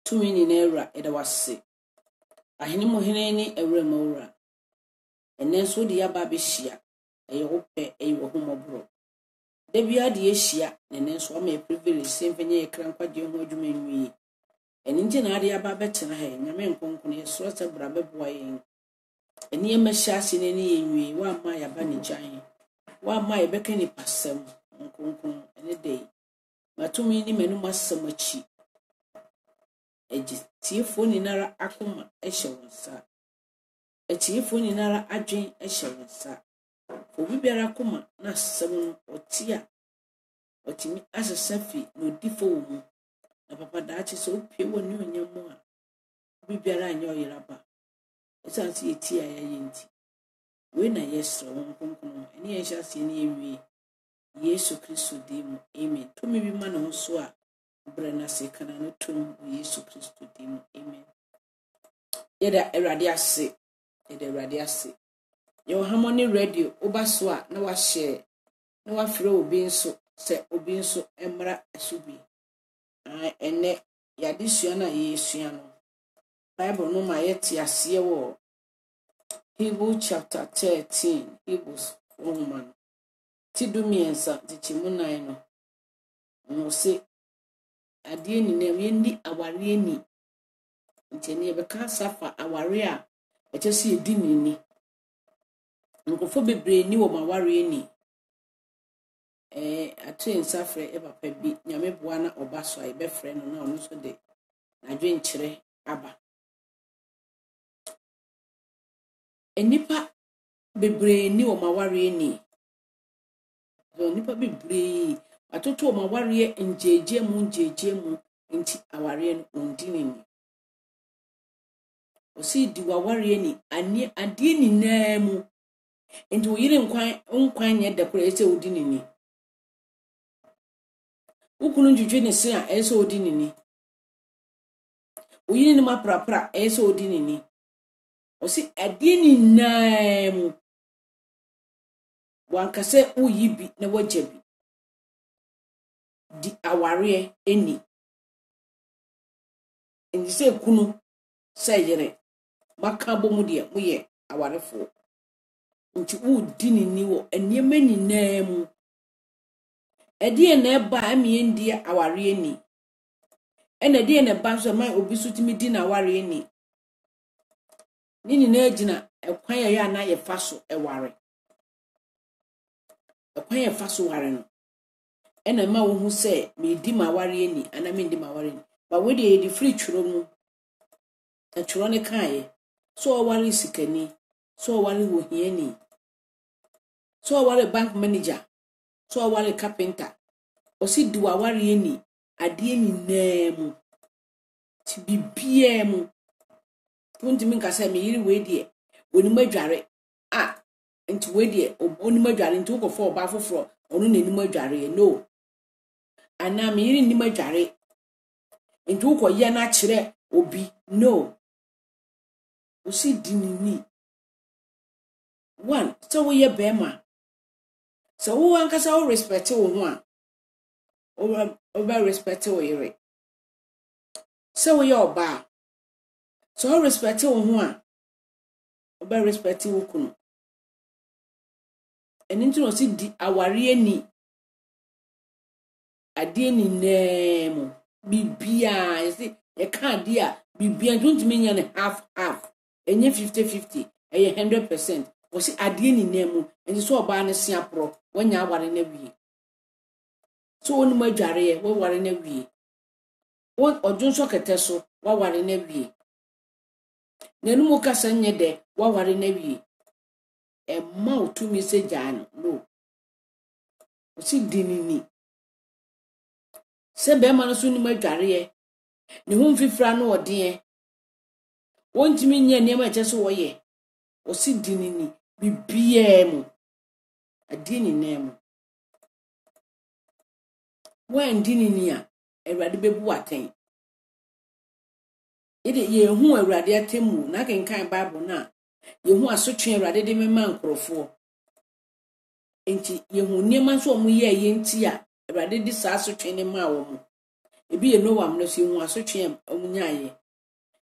tumi ni na ewura eda wase ahene mo hene ni ewura mawura enenso de yaba behia eye wope eye wo homobro da bia de ehia nenenso ama privilege semfenye ekran kwade ho adwuma nwi eninje na ade yaba betena ha nyame nkonkon ye so se bra beboa yen eni emahia ne ni enwi wa ma yaba ni gyan wa ma ye beka ni pasem nkonkon ene dey matumi ni menum asem achi eji tiefo ni nara akoma ehye wonsa tiefo ni nara adwen ehye wonsa obi biara akoma na asem otia otimi asesafi no difo mu na papa daachi so pie woni onyamo a obi biara anya oyiraba esansi etia ya yenti we na yesro nkonkon eni ehya se ni ewie Yesu Kristo dimu amen tumi bi ma no so a brana se kana no tum Yesu Kristo dimu amen yeda Awurade ase yeda Awurade ase yo Harmony Radio obaso a na wa share na wa frɛ obi nso se obi nso emra asubi ene yade sua na yesua no Bible no ma yeti ase wo Hebrew chapter 13 Hebrews woman tidumiensa tichimunai no se adie ni na yendi aware ni nteni ebeka safa aware a echesi edi ni nkofo bebre ni wo maware ni atwen safre papa bi nyame boa na obaso a ebefre no na ono so de adwen kire aba enipa bebre ni wo maware ni nipa bebre atoto wo maware njeje mu nti aware no ondini ni osi di waware ni ani ade ni namu nti wo yire nkwan nye de kora ese odini ni ukunu njujwe ne se a ese odini ni wo yire ni maprapra ese odini ni osi ade ni namu wankase uyibi na wajabi di aware eni se kunu sayere makabo mu de moye awarefo nti udi ni wo eniema ni namu ede na eba amiendi aware eni ena de na ba so man obi sutimi di na aware eni nini na agina ekwan ya na ye faso eware ekwan ya faso ware no ena ma wo hu se me di ma ware eni ana me di ma ware ni ba we de di free churo mu churo ne kan so ware sikani so ware wo hiani so ware bank manager so ware carpenter o si di wa ware eni ade ni namu ti bibie mu tunti min ka se me yiri we de oni madware nti we de oni madware nti ko fo ba foforo onu na ni madware no ana me yiri ni madware nti ko ye na kire obi no o si di ni one so we ye bema so wo ankasa wo respect wo ho a o ba respect wo yire so we ye oba so wo respect wo ho a o ba respect wo kunu eni nti no si di aware ni ade ni nemu bibia yesi e kan dia bibia don't mean yan half enye 50-50 eye 100% o si ade ni nemu eni so oba ne sia pro wanya aware na wie so wonu madware ye wo ware na wie won odunso kete so wa ware na wie nenu mo kasa nye de wa ware na wie e ma otu message an no o si dinini se be ma no so ni madware ye ne hu mfifra no ode ye wontimi nya niam ache so wo ye o si dinini bibie mu ade ni nemu wan dinini a Awurade bebu aten ide ye hu Awurade atemu na kenkan Bible na ye hu asotwe Awurade de mema nkrofo enti ye hu niam so mu ye nti a Awurade di sa asotwe ne ma wo mu ebi ye no am no so hu asotwe omunyaye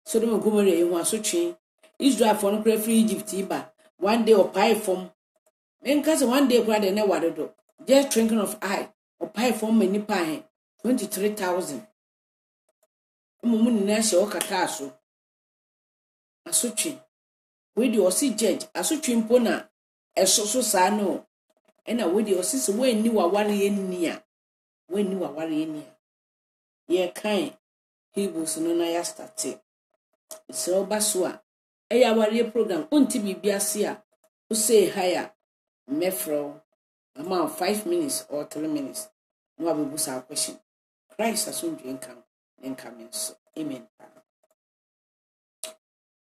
Sodom and Gomorrah ye hu asotwe Israel for no kra free Egypt iba one day or pie from men case one day kra de na wadodo just twinkling of eye or pie from many pie 23,000 mumu ni na hye okata so asotwe we di osi judge asotwe mpo na esoso sa no ena we di osi se we ni waware ye nni a we ni waware ye nni a ye kan Hebrews no na ya start so baso a eya ware program unti bibia se a we say higher mefro amount 5 minutes or 3 minutes no abebusa question Christ asundwe nkan so amen.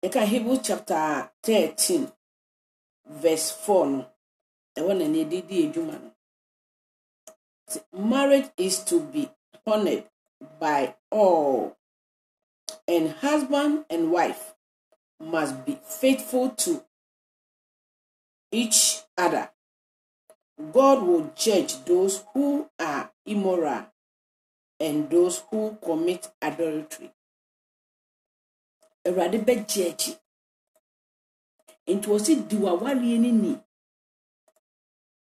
Hebrews chapter 13 verse 4 no e wona na edidi edwuma no marriage is to be honored by all, and husband and wife must be faithful to each other. God will judge those who are immoral and those who commit adultery. Erade be judge into osi diwawari nni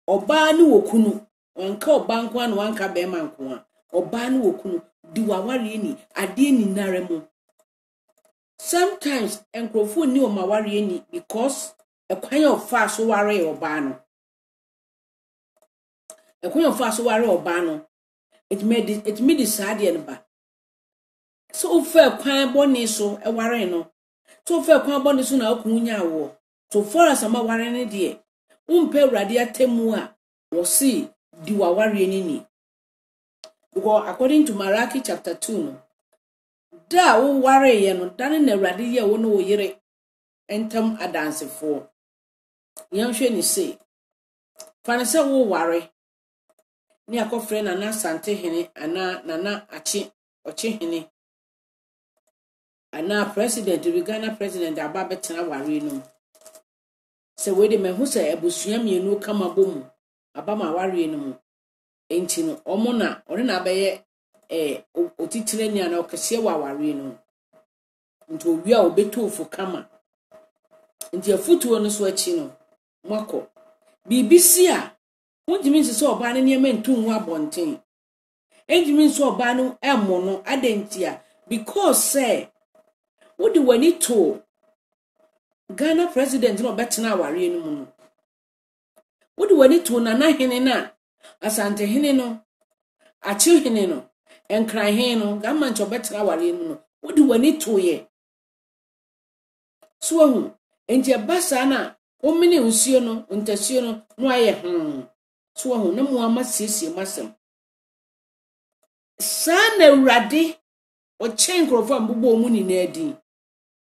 oba ni wokunu wanka oba nko na wanka be ma nko a oba ni wokunu diwawari nni ade ni naremu. Sometimes enkrofo ni o mawari nni because ekwan of fa so ware oba no ekwan of fa so ware oba no it made decide en ba so fa kwan boni so e ware no so fa kwan boni so na okunya wo so for as ama ware ne de umpe urade atemu a wo si diwawari nni because according to Malachi chapter 2 no da wo ware ye no dane na urade ye wo no wo yire entam adansefo yanhwe ni say fanse wo ware ni akofre na sante hene ana nana achi ochi hene ana president Ghana president aba betena ware no se we de mehu se ebusua mienu kama bomu aba ma ware no mu enti no omo na ore na abaye otitire ni ana okese wa ware no nti owi a obetofo kama nti afutuo no so achi no mwako BBC a wonjimi se oba ne niam ntunhu abonten enjimi se oba no emo no adentia because say wodi wani to Ghana president no betena ware no mu no wodi wani to nana hene na asante hene no achi hene no enkran hene no gamma ncho betena ware no no wodi wani to ye so hu enje basa na omini nsuo no ntasuo no aye so hu na mu amasiesie masem sa na urade o chen krofo mbubo mu ni na adi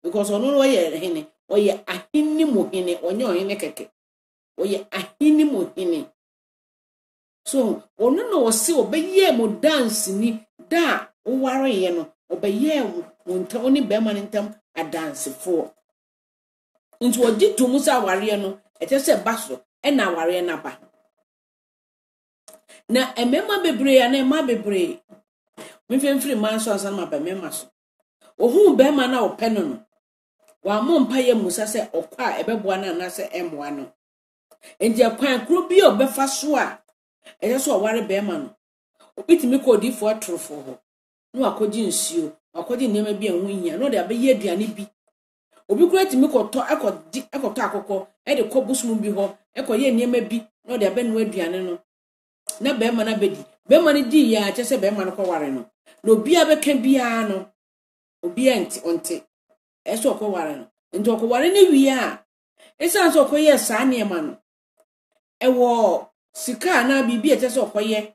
because ono no ye hene oye ahini mo hene onye ohene keke oye ahini mo hene so ono no osi obeye mo dance ni da o ware ye no obeye mo ntam oni be ma ntam a dance for nti odi to musa ware no etese baso e na ware na ba na emema bebre ya na ema bebre mfemfiri manso asan ma ba mema so ohun be ma na openo no wa mo mpa ye musa se okwa ebeboa na na se emwa no enti akwan kro bi obefa so a etese o ware be ma no obitimi ko di fo atrofo ho no akogi nsuo akogi nema bi anhu hia no de abeye aduane bi obi kura timi koto ekoto akoko e de kobusum bi ho ekoye nema bi no de abenu aduane no na be ma na bedi be ma ni di ya che se be ma no ko ware no no obi abeka bia no obi enti onte eso ko ware no nti ko ware ni wi a esan so ko ye sa ne ma no ewo sika na bibi che se ko ye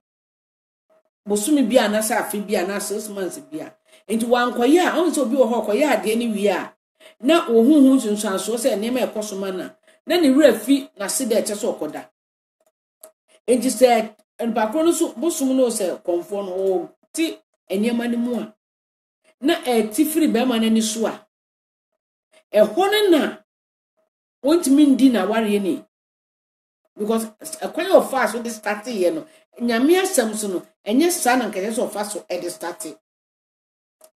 bosumi bia na sa afi bia na 6 months bia nti wan ko ye a on so bi wo ho ko ye ade ni wi a na ohunhun sunsanso se ne ma ekosoma na ne rafi na se de che se okoda enti se enpakro no so bosum no se konfo no o ti eniema ni mu a na ti free be ma na ni so a ehone na wontimi ndi na ware ni because akwan of fast so this start here no nyame asem so no enye sa na nkete so fast so e dey start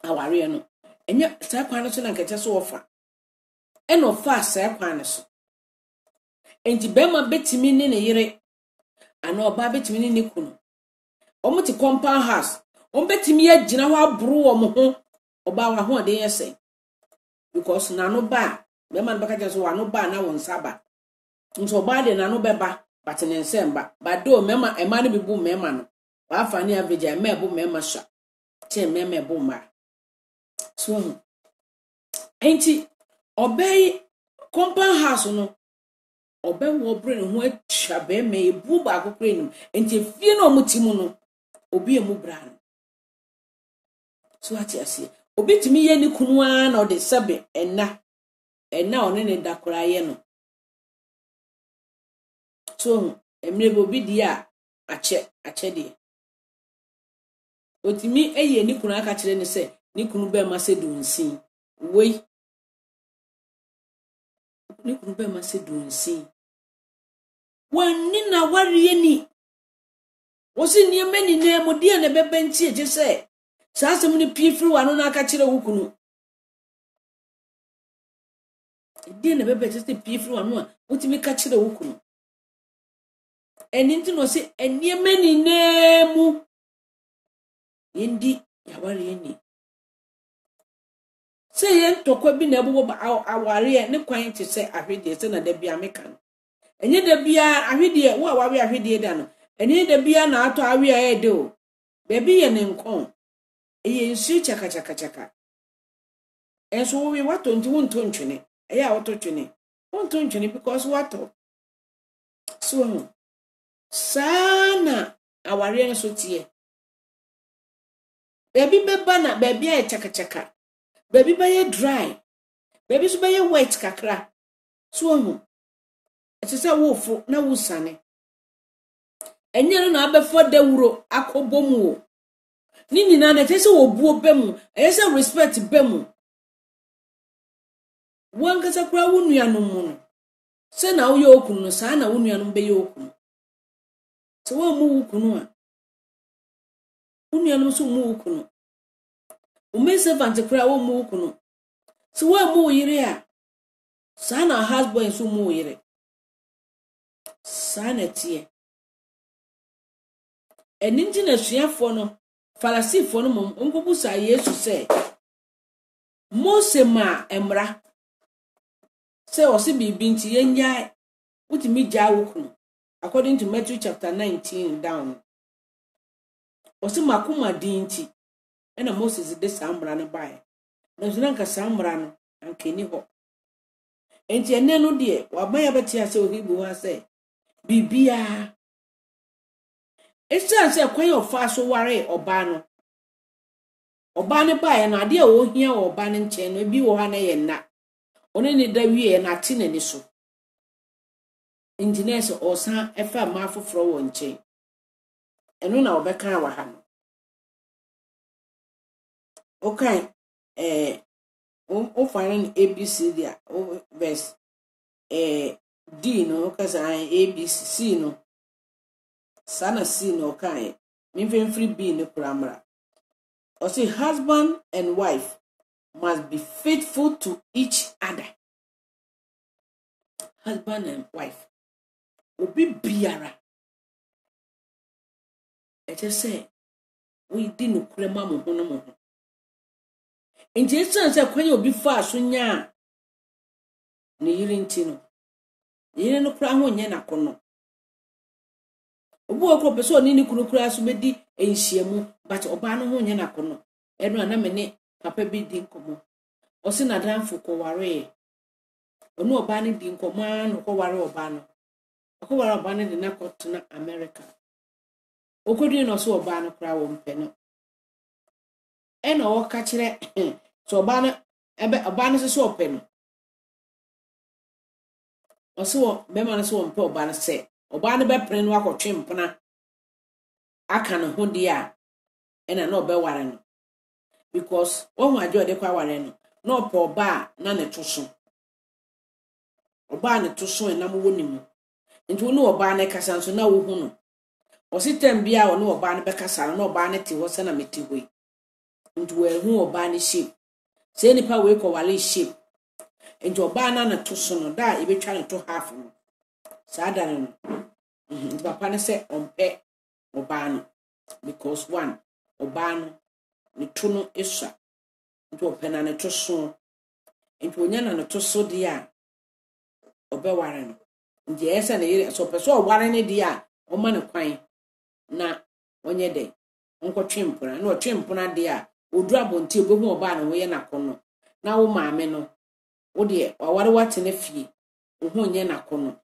aware no enye sa kwan so na nkete so ofa e no fast sa kwan so enti bema betimi ni ne yire ana oba betimi ni ne kunu omuti compound house betimi agina ho aburu wo mo ho oba wa ho de yese because na no ba bema no baka so wa no ba na won saba nso ba de na no beba but ne nsemba ba do mema ema ne bibu mema no wa fa ne average ema bu mema sha che mema bu ma so enti obey compound house no obey wo brain ho atwa be me ebu ba akokre nim enti fie na omutimu no obi emu bra no so ati ase obi timi ye ni kunu a na ode sebe enna one ne dakora ye no so emre bobi dia ache de otimi eye ni kunu aka kire ni se ni kunu be ma se dunsin wei ni kunu be ma se dunsin wani na wariye ni wosi ni emeni na mo dia na bebe nti eje se sa asem ni piefiri wano na aka kire wo kunu dia na bebe je se piefiri wano a wotimi ka kire wo kunu eninti no se eniemeni nemu indi yawari ni se yen tokwa bi na ebubo aware ne kwan ti se ahwede se na da bia meka no enye da bia ahwede wo awawe ahwede da no enye da bia na ato awe a ede o bebi ye ne nkon eye nsu chaka enso wo wi wato nti wonto ntwene eye a wato twene wonto ntwene because wato so sana aware no so tie bebi beba na bebi a chaka bebi ba ye dry bebi so ba ye wet kakra so hu etisa wo na wusane enye no na abefo dawuro akobomu o ni nyina na tese wo buo bemu eyese respect bemu wankasa kura wunuanu mu no se na wo ye okunu no sa na wunuanu be ye okunu se wo mu okunu a wunuanu so mu okunu umese vante kura wo mu okunu se wo mu yire a sa na husband so mu yire sa na tie eninti na suafo no falasifo no mom onkobusa Yesu se Mose ma emra se osi bibi nti yenya utimi gya wokunu according to Matthew chapter 19 down osi makuma dinti ena Moses de sambra no bae na zuna nka sambra no ankeni ho enti ene no de wabaya betia se ohibu ha se bibia esa se kwan ofa so ware oba no oba ne bae na ade a ohia oba ne nche no bi wo ha na ye na one ne da wie na ati na ni so engineers osan efa ma foforo wo nche eno na obeka wa ha no okay o find ABC dia o verse D no kasa ABC C no sana C no kai me free B no kuramra o say husband and wife must be faithful to each other. Husband and wife obi biara e just say we di no kurema mo ho no mo ho nti esan say kwanya obi fa so nya ne yire nti no yire no kura ho nye na kono obu okro peso ni kunu kura so bedi enhyiamu but oba no ho nye na kono eno na me ne papa bi di nkomo o se na danfo ko ware onu oba ne di nkomo an ko ware oba no ko ware oba ne de na koto na America okodui no so oba no kura wo mpe no ena o ka kire so oba no ebe oba no so ope no o so be ma no so mpe oba no se oba no be pre no akotwe mpena aka no ho dia ena na obe ware no because one wajo de kwa ware no na opo oba na ne toso oba ne toso enam wonimu nti wo ne oba na kasa nso na wo hu no o si tem bia wo ne oba na bekasa na oba na te ho se na meti hoi nti wo hu oba na shape se nipa we ko wale shape nti oba na to so no da e betwa ne to half no sa da no nti papa ne se ompe oba no because one oba no ne to no esua nti opena ne to so nti onya na ne to so dia obeware no nti esa na yire so peso oware ne dia o ma ne kwan na onye de onko twempuna na otwempuna dia odu abonti obehu oba na wo ye nakono na wo maame no wo de waware wate na fie ohu nye nakono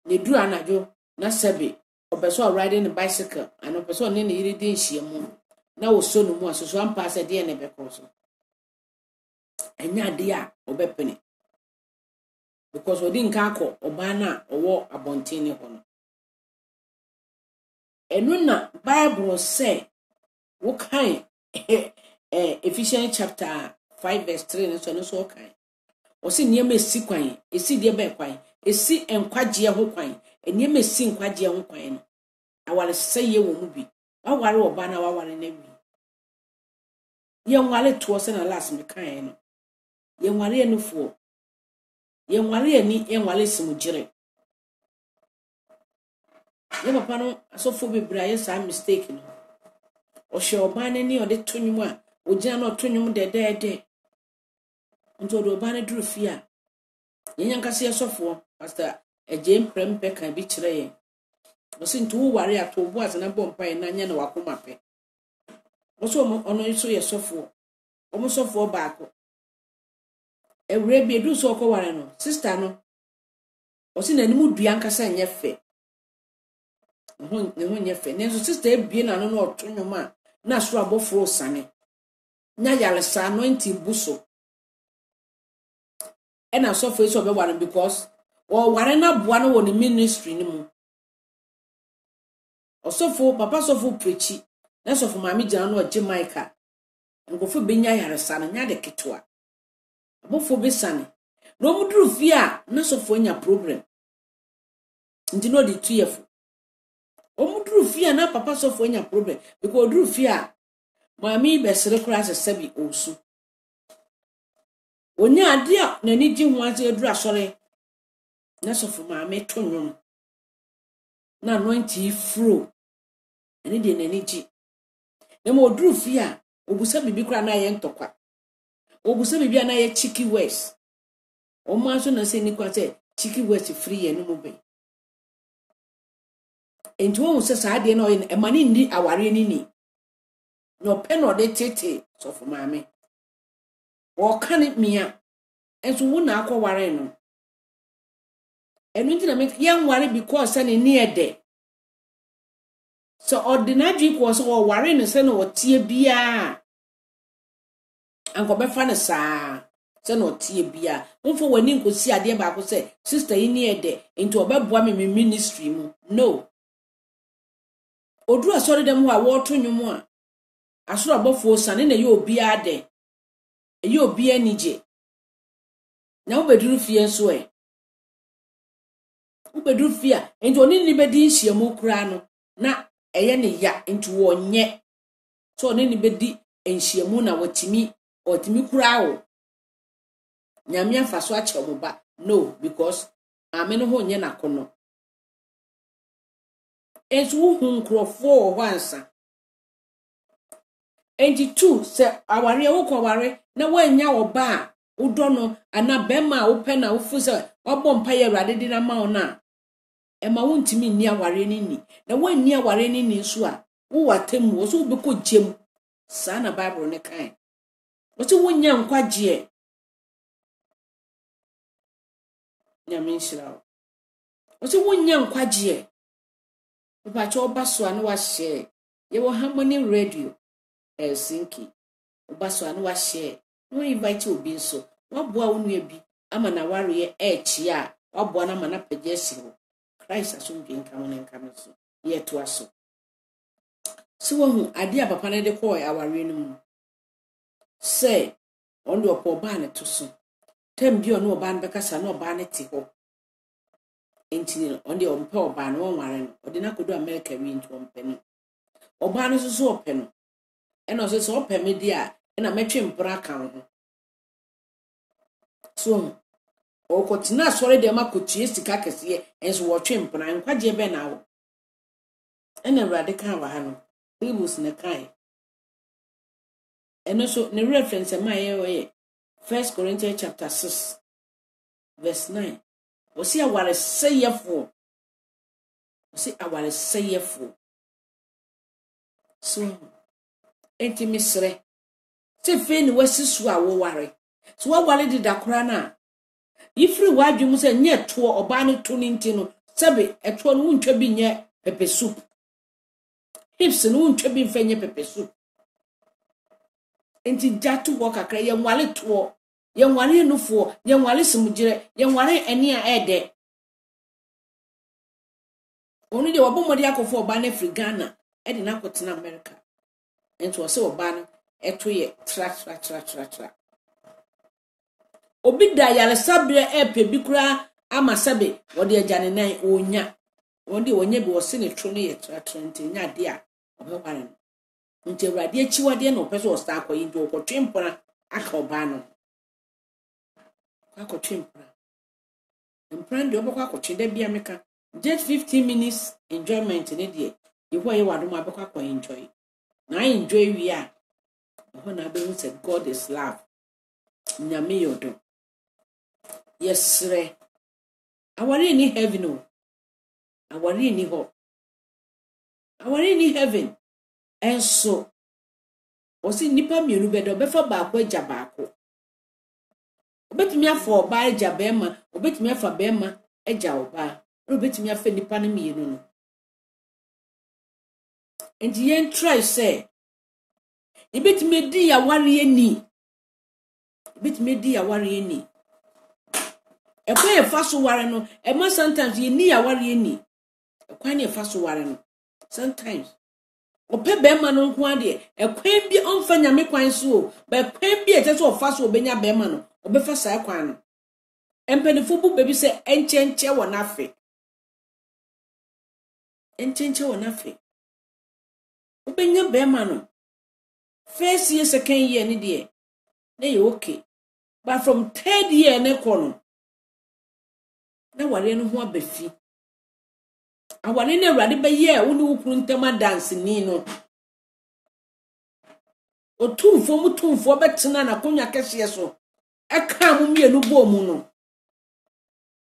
ne duru anajo na sebe obeso riding the bicycle and obeso ne yire de nhyiamu na wo so no mu asoso ampa se de ne bekoso enya dia obepene because odi nka akọ oba na owo abontini ho no enu na Bible say wo kan Ephesians chapter 5 verse 3 no so kan o si niam esi kwan esi de be kwan esi enkwagye ho kwan niam esi enkwagye ho kwan no awale seye wo mu bi aware oba na waware na wi ye nwale to se na last me kan no ye nwale enufo ye nwale ani ye nwale simugire ye papa no asofo bebra ye sa mistake no o hwe oba na ni o de tonwum a o gina na tonwum de nto do oba na duru fia ye nyankase ye sofo pastor ejem prempe kan bi kire ye o si nto ware ato obu azana bompa ye na nya na wakoma pe o so ono so ye sofo o mo sofo baako ewre bi edu so ko ware no sister no o si na nimu dua nkasa nye fe ne ho nye fe ne so sister ebie na no otonwum a na so abofo sane nya yale sa anointing buso e na so fe so be ware because o ware na boa no wo ne ministry ni mu osofo papa sofo preachi na sofo maame gina no oje maika ngofo benya yare sa na nya de ketwa abofo be sane no muduru fi a na sofo nya problem ndi no di tuyefu omuduru fi a na papa sofo nya problem because oduru fi a maame be sere kura sebi osu onya ade a nani gi ho ase eduru asore na sofo maame tonwom na anointing fro ene de nani gi na mo oduru fi a obusa bibi kura na ye ntokwa obusa bibi na ye chiki west o ma so na se ni kwa se chiki west free ye no mo be enti won se sa ade na o ye emani ndi aware ni no pe no de tete sofo maame o kan mia enso wo na akwaware no enu nti na me yan ware because ani ni ede so ordinary ko so wo ware no se no tie bia anko be fa ne saa se no tie bia mfo wani nkosi ade ba ko se sister yi ni ede enti obeboa me ministry mu no odu asori dem ho a wo to nwum a asoro abofo sane na ye obi ade ye obi anije na ubeduru fie so ubeduru fie enti oni ni bedi nhyiamu kura no na eye ne ya enti wonye so oni ni bedi nhyiamu na otimi kura wo nyame afaso a che omoba no because ame no ho nye nakono ezu hu nkrofo ho ansa enti two se aware wo ko ware na wanya oba a udo no ana bema wo pe na wo fu se wabọ mpa ye awade di na ma ona e ma wontimi nni aware ni na wanni aware ni so a wo watem wo so be ko jem sa na bible ne kan wo se wonya nkwagye nyame nshira wo se wonya nkwagye ba cho baso anu wa share ye wo Harmony Radio Helsinki baso anu wa share no invite obi nso waboa wo nua bi ama na ware echi a waboa na mana pagesi ho Christ asomdwe nka wo nka no so ye to aso so wo ade a papa ne de ko aware no mu say ondo opo ba ne to so tem bi ono oba ne bekasa na oba ne ti ho enti on the ompe oba no wonware no odi na kodo America wi nti ompe no oba no so ope no e no so ope me dia e na metwe mpra kan ho so okotina sori de makotie sika kese enso wo twe mpra nkwaje be na wo e na Awurade kan wa ha no Bibles ne kai eno so ne reference ma ye 1 Corinthians chapter 6 verse 9 Osi aware sayefo so enti misre se fe ni wasisu a wo ware so wa ware di dakora na ifri wadwum se nye to oba ne to ni nti no sebe eto no untwa bi nye pepper soup hips no untwa bi mfanye pepper soup enti jatu wo kakra ye nwale to ye nwale nufo ye nwale simugire ye nwale eni a ede oni de wabomodi akofo oba na Africana ede na akotena America enti wo se oba no eto ye tra obi da yale sabre epe bi kura ama sabe wode agane nan onya wonde wonye bi wo se ne tro no ye tra enti nya de a obeware nti Awurade achiwade na opese o sta akoyi nti okotwe mpora aka oba no akotwe mpora ndi obekwa akotwe da bia meka just 15 minutes enjoyment ne de yeho ye wado ma bekwa ko enjoy na enjoy wi a ho na be say God is love nyame yodo yesre awari ni heaven o awari ni ho awari ni heaven enso osi nipa mienu bedo befa baako agya baako obetimi afọ oba agya bema obetimi afa bema agya oba obetimi afa nipa ne mienu no enti yen try say ibetimi di awari ni ekwa ye faso ware no ema sometimes ye ni awari ni ekwa ne faso ware no sometimes ope bema no nko ade ekwan bi onfa nyame kwan so ba kwan bi ete so ofa so obenya bema no obefa sa kwan no empenifo bu bebi se enchenche wo nafe obenya bema no first year second year ni de na ye okay but from third year ne kono na ware no ho abafi aware na Awurade be ye wo ni wukuru ntema dance ni no otumfo betena na konwa kese so eka mu mienu bo mu no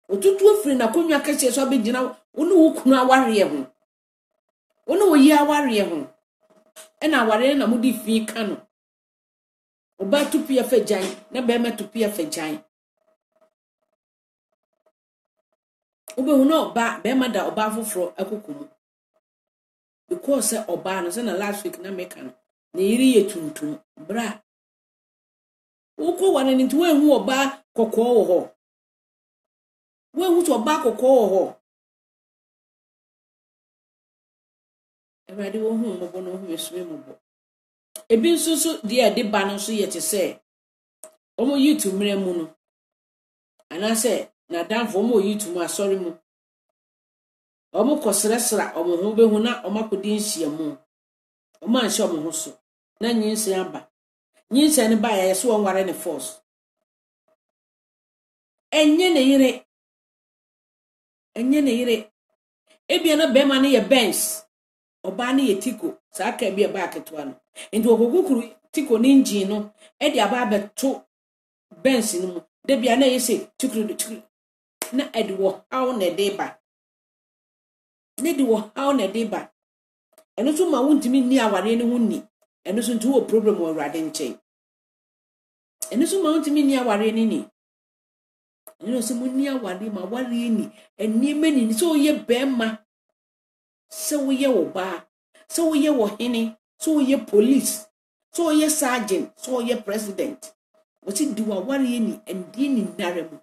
otutu afiri na konwa kese so abegina wo ni wukunu aware ho wo ni wo yi aware ho ena aware na mudi fi ka no oba tupi afagyan na be ma tupi afagyan obehu no ba be ma da oba foforo akokomu because oba no say na last week na make an na yiri ye tuntum bra uko wane nti we hu oba kokko wo ho we hu oba kokko wo ho Awurade wo hu mo bo no hu esue mo bo ebi nsusu de ba no so ye te say omo YouTube mre mu no ana say na danfo omo YouTube asori mu omo kosresra omo ho behu na omo akodi nhia mu omo anhye omo ho so na nyinse aba nyinse ne ba ya so wonware ne force enye ne yire ebia na be ma ne ye Benz oba ne ye Tiko saka bia ba aketwa no enti okokukuru Tiko ne engine no e de aba beto Benz no mu de bia na ye se tukuru na edwo hawo na deba ne di wo hawo na deba eno so ma wontimi ni aware ne ho ni eno so nti wo problem wo Awurade nchen eno so ma wontimi ni aware ne ni eno so mu ni aware ma aware ni eni mani so ye bema so ye wo ba so ye wo hene so ye police so ye sergeant so ye president woti di wa aware ni endi ni naremu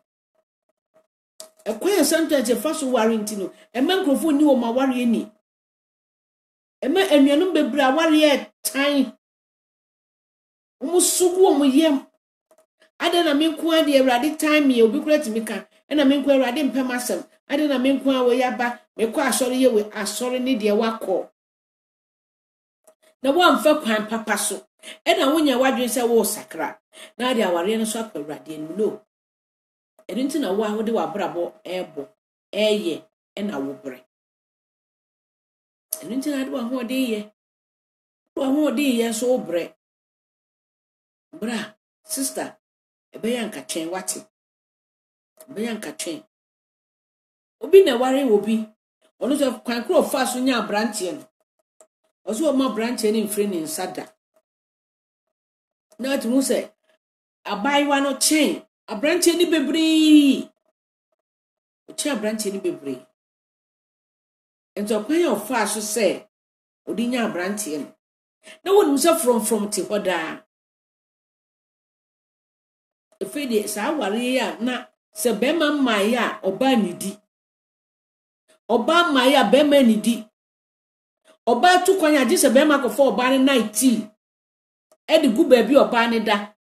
ekwan sometimes faso warranty no emankrofo ni wo ma aware ni ema enuanum bebra aware tan umusugu omo yem ada na menko ade Awurade time ye obi kura timika ena me nkwa Awurade mpem asem ade na me nkwa we yaba me kwa asori ye we asori ne de wakọ na wo mfa kwan papa so ena wonya wadwen se wo sakra na ade aware no so akwa Awurade no edi nti na wo a wo de wabrabo ebo eye ena wo bre edi nti na ade wo de ye wo de ye so bre bra sister ebeya nka twen wate ebeya nka twen obi na ware obi ono so kwan kro fa so nya branche no oso o ma branche ni mfre ni nsada na atumu se abaiwa no chen abranche ni bebre o chen abranche ni bebre ento kwan yo fa so se odi nya abranche no na wonu se from ti hoda efede sa ware ya na se bema mai a oba nidi oba mai a bema nidi oba tu kwan ya se bema ko for oba ni 19 edi gu ba bi oba ni da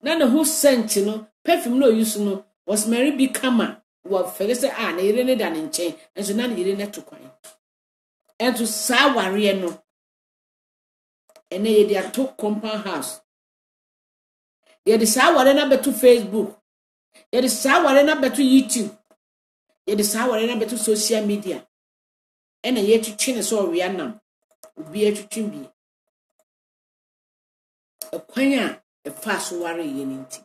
na ne ho scent no perfume no use no was Mary be kama wa fere se na ire ne da ne nchen enso na ire ne to kwan ento sa ware no ene ye dia to compound house ye de sa ware na beto Facebook ye de sa ware na beto YouTube ye de sa ware na beto social media ene ye twitwe ne so wi anam obi atwitwe bi ekwan a efa so ware ye ni nti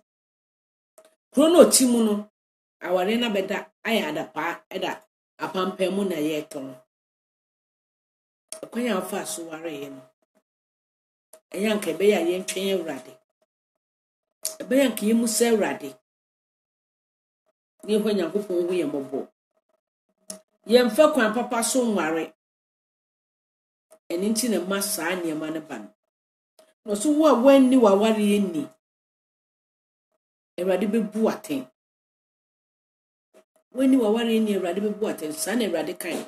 krono timu no aware na beda ayada pa eda apampam na ye ton ekwan a efa so ware ye no enyanka be ya ye ntwen Awurade ebe yanka yemu se Awurade ni ho Nyankopon ho ye mobo ye mfa kwan papa so nware eni nti ne masa aniema ne ban no so wo a wanni wa ware ye ni Awurade bebu aten wanni wa ware ye ni Awurade bebu aten sa na Awurade kan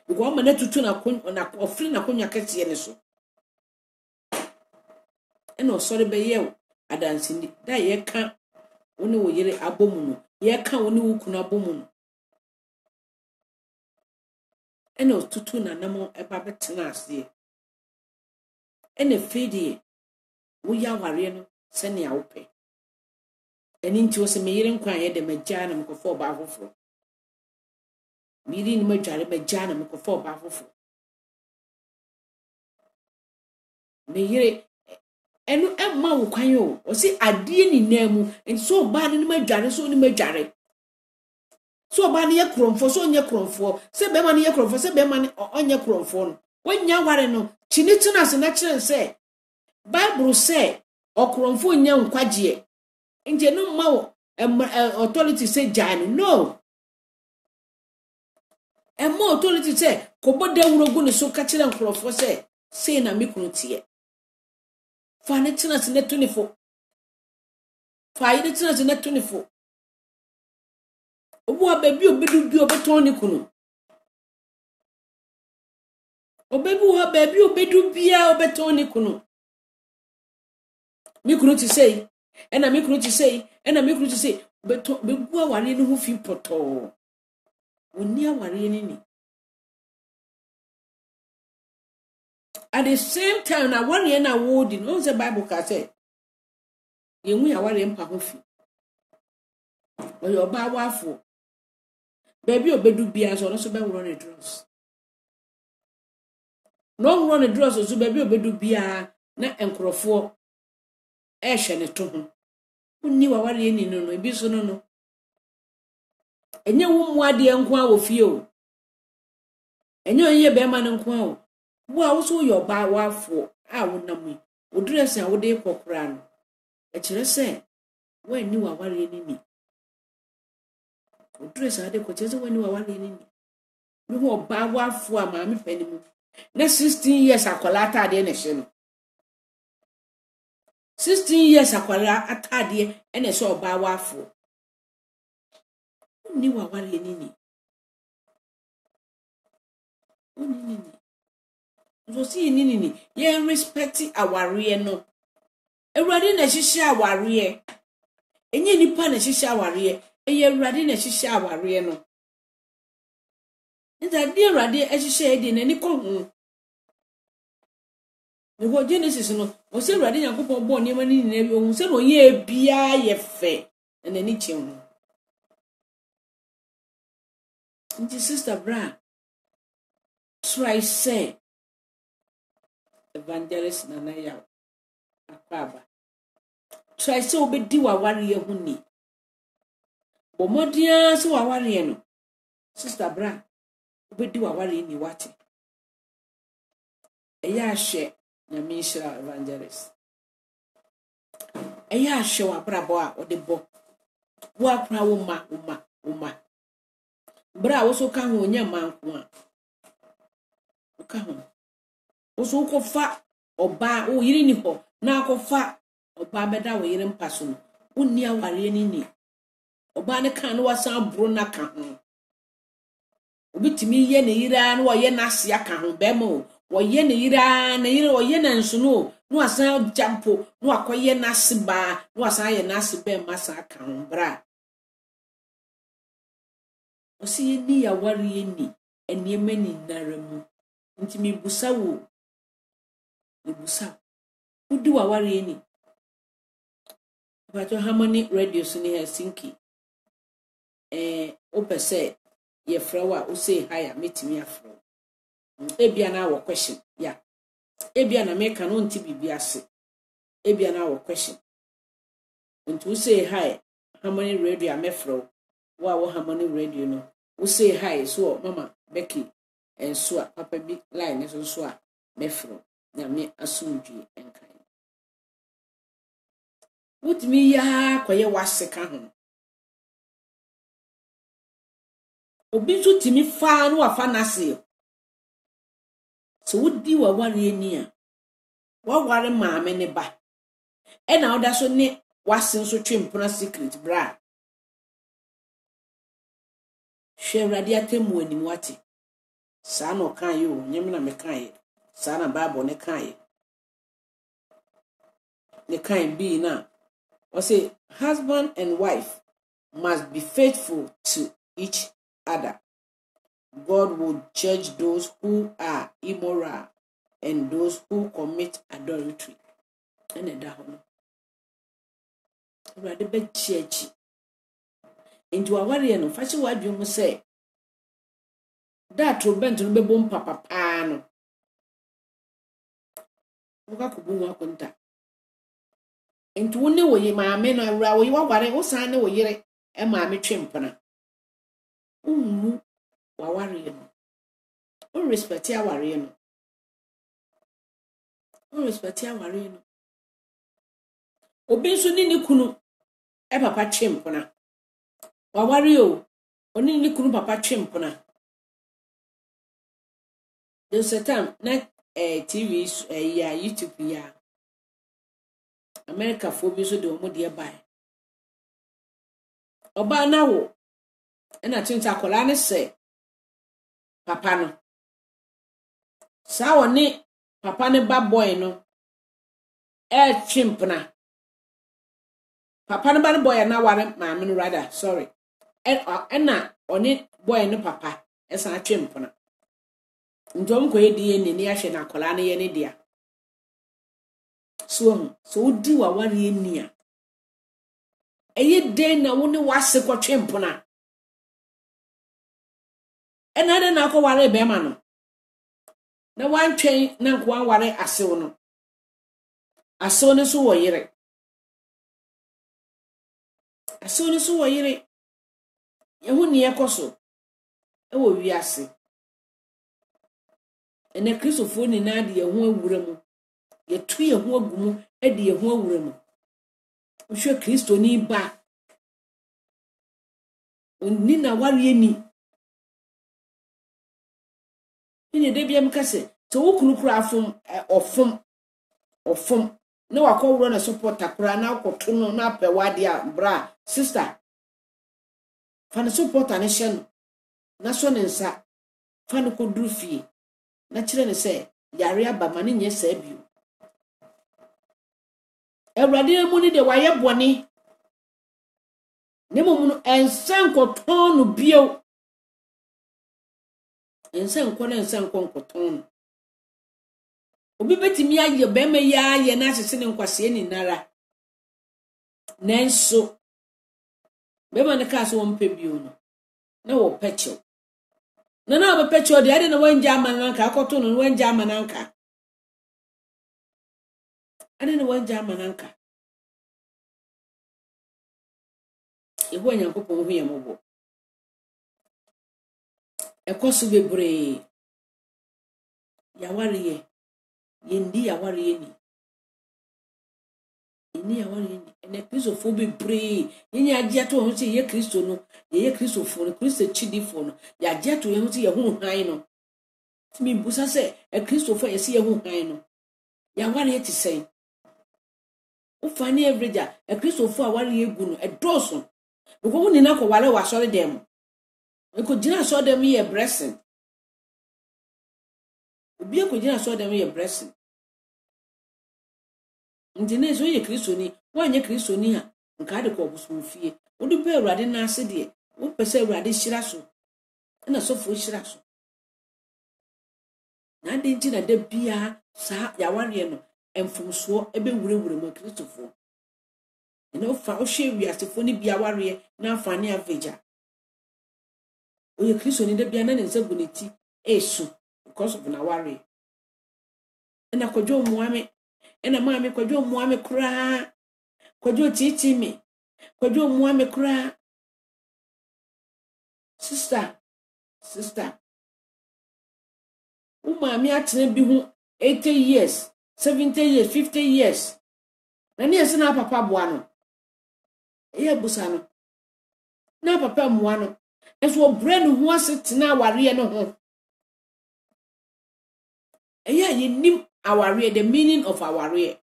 because ma na tutu na ofri na konya kete ne so eno osori be ye adansi ni da ye ka woni wo yire abomu no ye ka woni wo kunu abomu no eno tutu na namo eba betena ase ene fedi wo ya ware no se ne awope eni nti wo se me yire nkwan ye de magya na mkofo ba afoforo miri ni madware magya na mkofo ba afoforo me yire enu emma wo kwan yo o si adie ni namu en so ba ni madware so ni madware so ba ni ye kromfo so nye kromfo se be ma ni ye kromfo se be ma ni onye kromfo no wonya ware no chinitina se na kire se Bible say okromfo nya nkwagie nje no ma wo authority say jani no emma authority say koboda wurogu ne so ka kire nkromfo say na mikunu tie fa ne tina se ne 24 fa yi ne tina se ne 24 obo ababi obedu bi obeton ni kunu obebu ha baby obedu bia obeton ni kunu mi kunu ti say ena mi kunu ti say ena mi kunu ti say beton bebu aware ni hu fi poto oni aware ni at the same time na one na wodi no say Bible ka say yenwu aware mpa ho fi oyo ba wafo baby obedu bia so no so be woro ne dross no woro ne dross so baby obedu bia na enkrofo ehwe ne to ho unni wa ware ni no ebi so no enye wo mu ade enko a wo fie o enye onye be ma ne nko a o wo a wo so yo ba wafo a wo nam wo dress a wo de kokora no e kire se wanni wa ware ni wo dress a de ko kire se wanni wa ware ni mi ho ba wafo a maame pani mu na 16 years akola atade na hye no 16 years akola atade ene so ba wafo ni wa ware ni ni so si ni ye respect aware no Awurade na hihye aware enye nipa na hihye aware eye awurade na hihye aware no nta de awurade hihye de nani ko ho ne go Genesis no o se awurade Yakobon bo ne mani ni na ohun se no ye bia ye fe na nani che ho nti sister bra try say evangelist na ya akaba try say obedi wa ware hu ni bomodia se wa ware no sister bra obedi wa ware ni wate eya hwe na mi shira evangelist eya hwe wa brabo a odebo wa kra wo ma bra wo so ka ho nya manko a ka ho wo so ko fa oba wo yiri ni ho na akọfa oba beda wo yiri mpaso no Monni Aware3 Nni oba ne kan no wasan bro na ka ho obitimi ye ne yira na wo ye na ase aka ho be mo wo ye ne yira na yira wo ye na nso no wasan jampo no akoye na ase ba no wasan ye na ase be masa aka ho bra osi Monni Aware3 Nni eniema ni naramu nti mi busa wo udi wa Aware3 Nni but Harmony radio so ni Helsinki opese ye frawa o say higher metimi afro ebia na wo question ya ebia na me kan onti bibia ase ebia na wo question nti o say hi Harmony radio amefro wo Harmony radio no o say hi so mama Becky enso a papa bi line so a mefro na me asumdwi enkan wutimi ya kwaye wase ka ho obi so timi fa no afa nase so wudi wa Aware3 Nni a wa ware maame ne ba e na oda so ne wase so twempona secret bra hwe awurade atemu anim wate sa no kan yo nyem na me kan ye sa na bible ne kan ye ne kan bi na o say husband and wife must be faithful to each other. God will judge those who are immoral and those who commit adultery. And that one. Rather be church. Into Aware3 no fachi wadwum say that robent no be bom papa no. Muka kubu wa konta. Into woni wo yi maame no awura wo yi waware wo san ne wo yire e maame twempona. Unmu Aware3 no. O respect Aware3 no. O respect Aware3 no. Obi so ni kunu e papa twempona. Aware3 o oni ni kunu papa twempona. There's a time na TV ya YouTube ya America fo bi so de omo de buy. Oba na wo na tinta akola ne se papa no sa woni papa ne ba boy no chimpna papa ne ba ne boy na ware maame no rather sorry na oni boy ne papa esa chimpna ndom ko edi ni ni ahwe na akola ne ye ne dia so udi wa Aware3 Nni a eye den na woni wase ko chimpna enade na ko ware be ma no na wantwen na ko ware asew no asew ne so wo yire asew ne so wo yire ye hu ne yekoso e wo wiase ene Kristofo ni na de ye hu awura mu ye tu ye hu agumu e de ye hu awura mu ohwe Kristo ni ba onni na Aware3 Nni ni de bia mkase to wukunu kura afom ofom na wakọwro na support akura na akoto no na apewade a bra sister fa na support ane hye no na so ne nsa fa no koduru fie na kire ne se yare aba ma ne nye sa bio Awurade mu ni de waye boni Nemo no ensan koton no bio. Ensan ko na ensan koton. Obi betimi aye be ma ya ye na sese ne nkwase ni nara. Nenso be ma ne ka so won pe bio no. Na wo pecho. Na wo pecho de ade na wanja amananka akoto no wanja amananka. Ade na wanja amananka. Eho Nyankopon hu yemobo. Ekoso bebre. Yawariye. Yendi yawariye ni. Ini yawariye ni. Ene Kristofo bebre. Yeni agye to ho se ye Kristo no. Ye Kristofo no, Kristo chidifo no. Ya agye to ye ho se ye hu han no. Timi busa se e Kristofo ye se ye hu han no. Yawariye ti sei. Ufani evreja e Kristofo awariye gu no e doso. Because when you know wale wa sorry them. We could jina saw them ye blessing. Ubi could jina saw them ye blessing. Ndine so ye Kristo ni, wa nye Kristo ni ha, nka de ko busu fie. Wo du pe Awurade na ase de, wo pese Awurade hyira so. Na so fo hyira so. Na de nti na da bia sa ya ware no, emfumso ebe wurewure mo Kristofo. No fa o hwe wiasefo ni bia ware na afane aveja. Oye Kristo ni da bia na nse guniti esu because of na ware. Na kwadwo muame, na maame kwadwo muame kura. Kwadwo titi mi. Kwadwo muame kura. Sister. Maame atene bi hu 80 years, 70 years, 50 years. Na ne ese na papa boa no. Eya busa no. Na papa mua no. Eso brain hu asetena aware no ho. Eya yenim aware, the meaning of aware.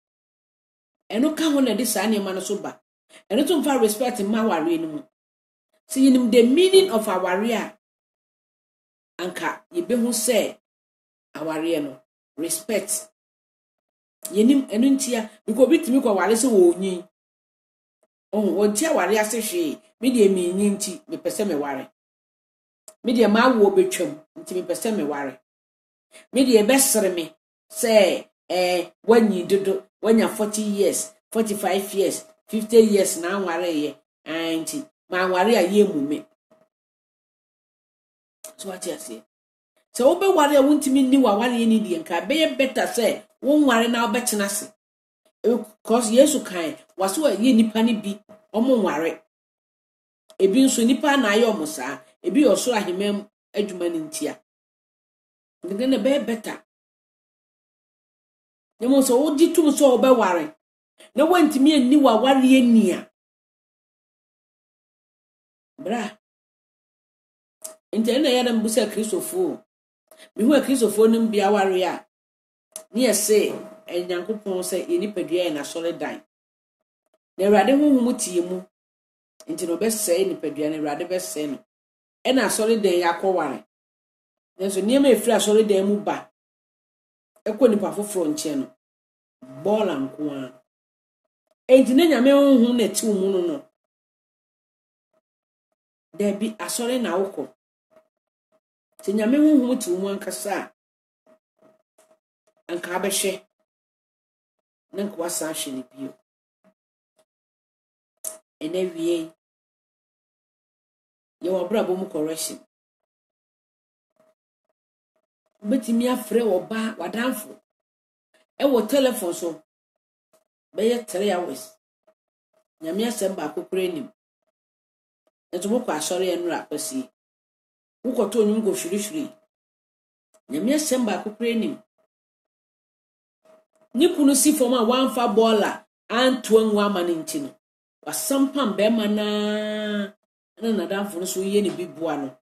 Eno ka ho na de sa ne ma no so ba. Eno to mfa respect ma aware no mu. So yenim the meaning of aware anka ye be hu say aware no respect. Yenim eno ntia because bitimi kwa ware se wo nyin. Wontia ware ase hwe me de mi nyin nti me pese me ware. Me de ma wo betwam nti me pese me ware. Me de besere me say wanyi dodo wanya 40 years, 45 years, 50 years na ware ye anti ma ware aye mume. So what you say? So obe ware wontimi ni wa ware ni die nka be better say won ware na obetena se. Because Yesu kan waso ye nipa ni bi omo ware. Ebi nso nipa na aye omo saa, ebi osoro ahemam adwuma ni ntia. Ndege na be better. Nemo so odi tum so obe ware. Na wantimi ani wa ware ni a. Bra. Nte na ya na mbusa Kristofo. Mi hu Kristofo nim bia ware a. Ni ese Nyankopon se ye nipadua na sole dan. Na Awurade honhom tie mu. Nti no be se nipadua na Awurade be se no. E na sole dan yakoware. Nenso niam efira sole dan mu ba. Ekọ nipa foforo nche no. Bola nko a. Enti na Nyame honhom na ti mu no. Da bi asore na wokọ. Ti Nyame honhom ti mu ankasa. Anka abehwe. Nanka wasa hwe ni bio. Ene wie. Ye wabrabo mu correction. Betimi afre oba wadanfo. E wo telephone so. Be ye 3 hours. Nyame asem ba kokore nim. Eto mo kwa asore enura kwasi. Ukoto onyum go hwirihwiri. Nyame asem ba kokore nim. Ni kunu si foma wanfa bola anto anwa maninti no. Wasampam be mana na danfo no so ye ne bibua no.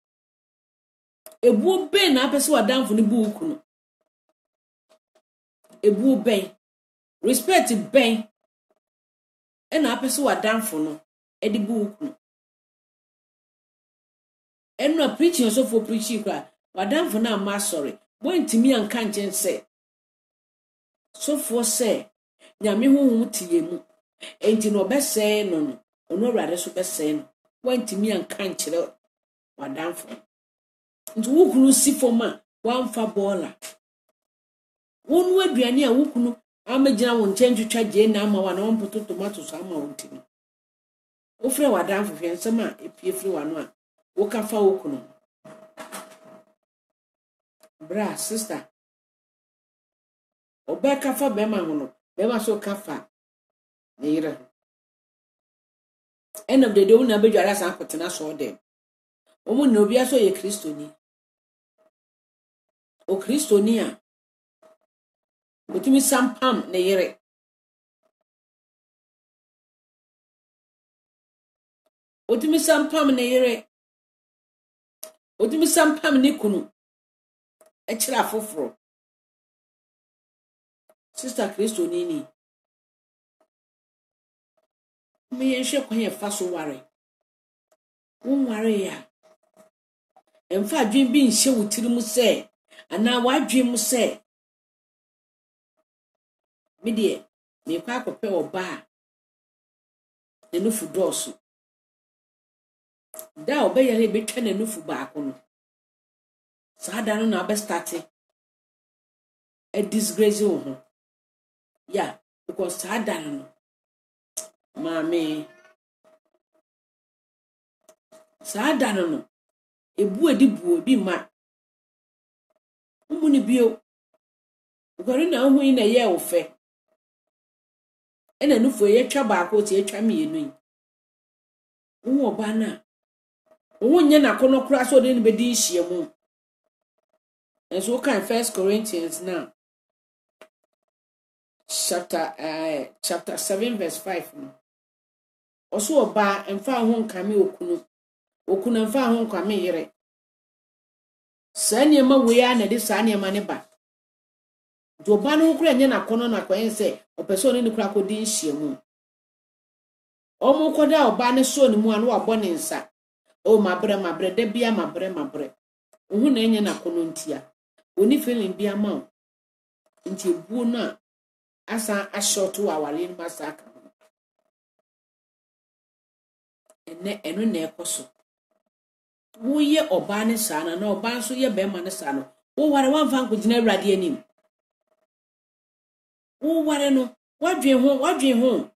Ebu ben na apese wadanfo ne buuku no. Ebu ben. Respect ben. E na apese wadanfo no e di buuku no. Eno preaching so for preaching kwa wadanfo na ma sorry. Bo ntimi anka nchen se. So for say Nyame honhom tie mu. Enti no be say no no. Ono Awurade so be say no. wantimi anka nkyere wadamfo nti wukunu si foma wamfa bola wonu aduane a wukunu amagina won twentwetwa je na ama wa na won poto tomato so ama won timi ofre wadamfo hwe nsem a epiefre wano a wokafa wukunu bra sister obeka fa bema hono bema so kafa ne yire end of the day una bedwara san kotena so dem omu na obi aso ye kristoni o kristoni a otimi sampam ne yire otimi sampam ne yire otimi sampam ne kunu ekira afoforo sister kristoni ni me yenhwe kwan ye fa so ware wonware ya emfa adwen bi nhye wutiri mu se ana wadwen mu se me de me kwa akopɛ oba ne nufu dɔɔso da obeyele betwa ne nufu baako no saa da no na be start a disgrace wo ho yeah because saa da no Maame saa da no ebu edi buo bi ma umuni bio ukori na hu ina ye ofe ena nufu ye twa baako ti etwa mienu yi wo oba na wo nya na kono kura so de ne bedi nhie mu enso kan 1 Corinthians now chapter 7 verse 5 no oso oba emfa ho nkame okunu emfa ho nkame yire sane ma we ya na de sane ma ne ba do ba no kura nya na kono na kwen se opeso ne kura ko di nhie mu omo koda oba ne so ne mu anu abo ne nsa o mabre de bia mabre ohu na nya na kono ntia oni feeling bia ma nti buo na asa ashoto awale ni masaka eno na ekoso wo ye oba ne sa na oba so ye bema ne sa no wo ware wanfa nkogina awrade anim wo ware no wadwen ho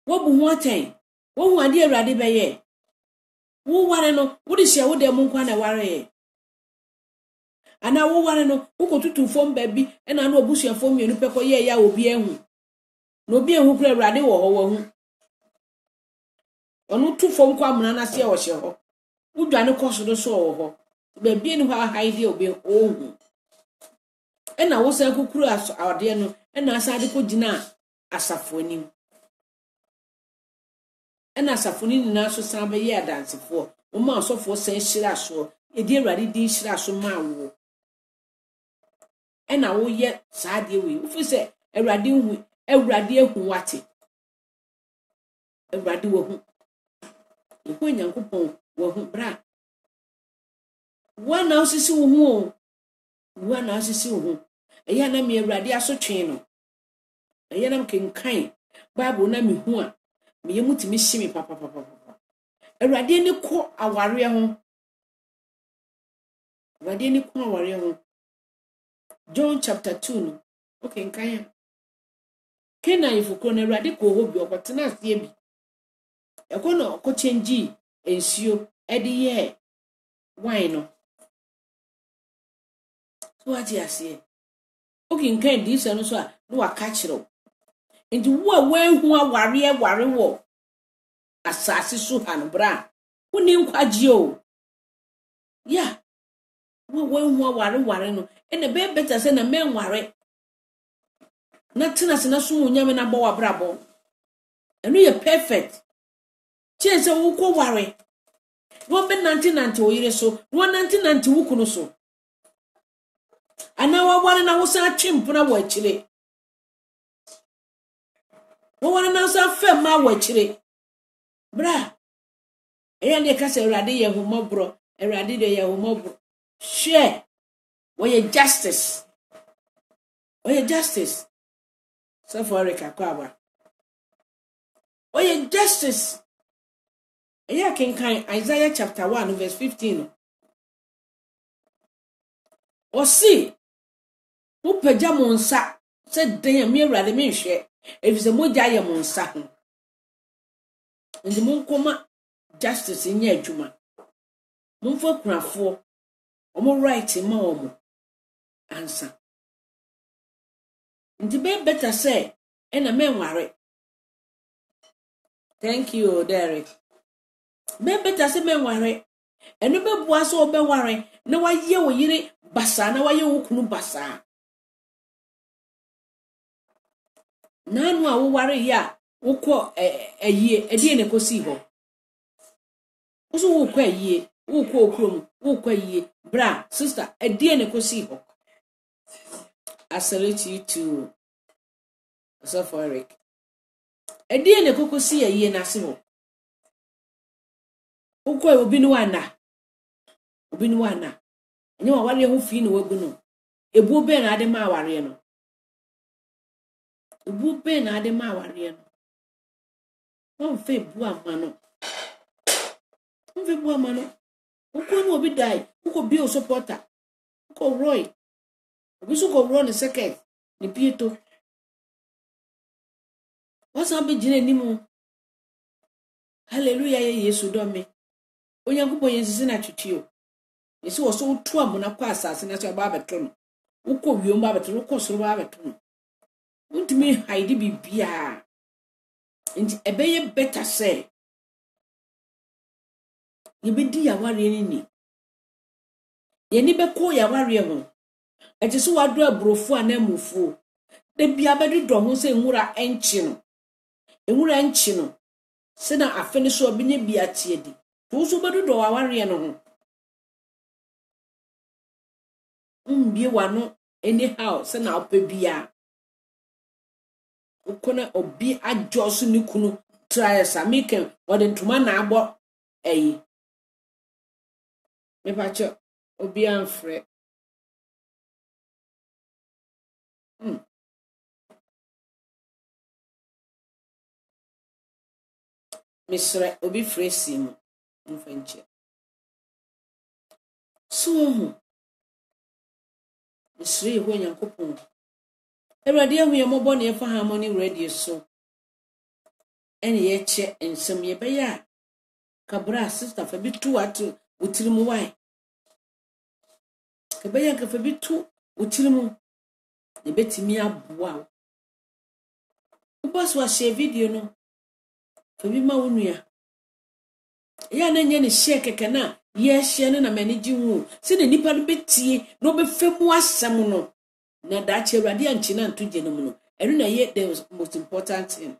wo bu ho aten wo hu ade awrade beye wo ware no wo de hia wo de mu nkwa na ware ana wo ware no wo kotutu fom baabi ena na obusua fom mienu peko ye ya obi ehu no obi ehu kura awrade wo ho wo hu onu tu fom kwa muna na se wo hye ho udwane koso do so wo ho baabi ni ha haide obi ohu ena wo san kukuru ade no ena asade ko gina asafo anim ena asafo ni na so san be ye adansefo wo ma asofo san hyira so edi awrade din hyira so ma wo ena wo ye saade we wo fi se awrade ehu wate awrade wo hu ko nyankopon wo hu bra wana osisi wo hu wana osisi wo hu eya na me awrade asotwe no eya na mkenkan bible na me hu a me yemutimi hyimi papa awrade ni ko aware ho awrade ni ko aware ho John chapter 2 no okay nkan kena ifukro na awrade ko ho bi okotena asie bi ekono ko change ensio edi ye wine no so ati asie okay nkan di se no so a no waka kire enti wo a wanhu aware wo asase so han bra woni nkwaje o ya wo wanhu aware no ene be better say na menware na tena se na so nyame na bo wabrabo enu ye perfect chese wo ko ware wo be 1990 o yire so wo 1990 wo kuno so ana wa ware na wo sa twempuna wo akire wo ware na so afem ma wo akire bra eya ne ka se awrade ye homobro awrade de ye homobro share we justice so for Reka kwaba we justice Eya kenkan Isaiah chapter 1 verse 15. Osi upagya mo nsa se den me awurade me hwe efise mogya ye mo nsa ho. Ndi mo nkoma justice nya adwuma. Momfa kunafo omo right ma omo ansa. Ndi be better say ena menware. Thank you, Derek. Be better say menware. Eno be bua so be ware na waye wo yire basa na waye wo kunu basa. Nanu a wo ware ya wo kọ ayie edie ne kosi ho. Wo so wo kọ ayie, wo kọ okrom, wo kọ ayie. Bra, sister, edie ne kosi ho. I salute you too. So for Eric. Edie ne kokosi ayie na se ho. Wo kọ obi no ana. Obi no ana. Enye wa ware ho fi ne wagu no. Ebu be na ade ma ware no. Ebu be na ade ma ware no. Won fe bu amano. Won fe bu amano. Wo kọ no obi dai. Wo kọ bi o supporter. Wo kọ Roy. Obi so kọ Roy ne second. Ne pieto. Wasa be jine nimu. Hallelujah ye Yesu do me. Onyankopon yensisi na twetweo. Yesi wo so tu amuna kwa asase na so ba abeto no. Wo kọ wiom ba abeto, wo kọ soro ba abeto no. Untimi hide bibia. Nti ebeye better say. Yebedi ya ware ni. Ye ni be ko ya ware ho. Eti so wado abrofo anamufu. De bia bedu do ho se nwura enchi no. Enwura enchi no. Se na afene so obinye bia tiedi. To so bedu do ware no ho. Mbie wano anyhow se na opebia. Ukona obi ajosu ni kunu try samiken wode ntuma na agbo eyi. Me pacho obi anfre. Misre obi fresi mu mfenche. So misre ho Nyankopon. Ewrade ahu ye mobo na efa harmony radio so. Ene ye che ensem ye be ya. Kabra sister fa bi tu atu utirimu wai. Kabaya ka fa bi tu utirimu. Ne betimi aboa. Boss wa share video no. Fa bi ma wonua. Ya na nye ne share keke na ye share no na manage hu. Se ne nipa no betie no be femu asem no. Na da che Ewrade anchi na ntuje no mu no. Enu na ye the most important thing.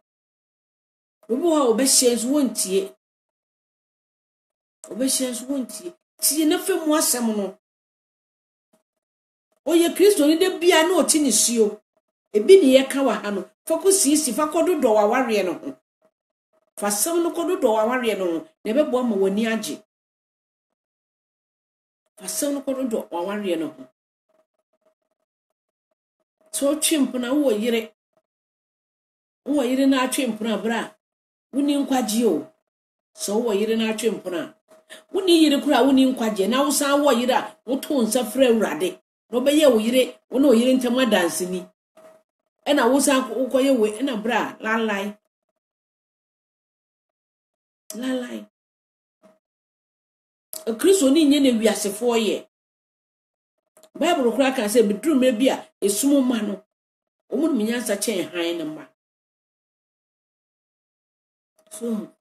Obo ha obe share so wontie. Obe share so wontie. Tie na femu asem no. Oye Kristo ni de bia na oti ni suo. Ebi ni ye ka wa ha no. Focus isi fa kodo do wa ware no ho. Fa sem no kodo do wa ware no ho. Na be bo ma wani age. Fa sem no kodo do wa ware no ho. So twimpuna wo yire. Wo yire na atwimpuna bra. Wuni nkwaje o. So wo yire na atwimpuna. Wuni yire kura wuni nkwaje na wo san wo yire a wo to nsa fra Ewrade. No be ye wo yire, wo no yire ntama dance ni. Ena wo san ko ye we ena bra lalai. Lalai. A Kristo ni nye ne wiasefo ye. Bible kura kan say bedru me bia esumo ma no. Omo no nyansa chen han ne ma. So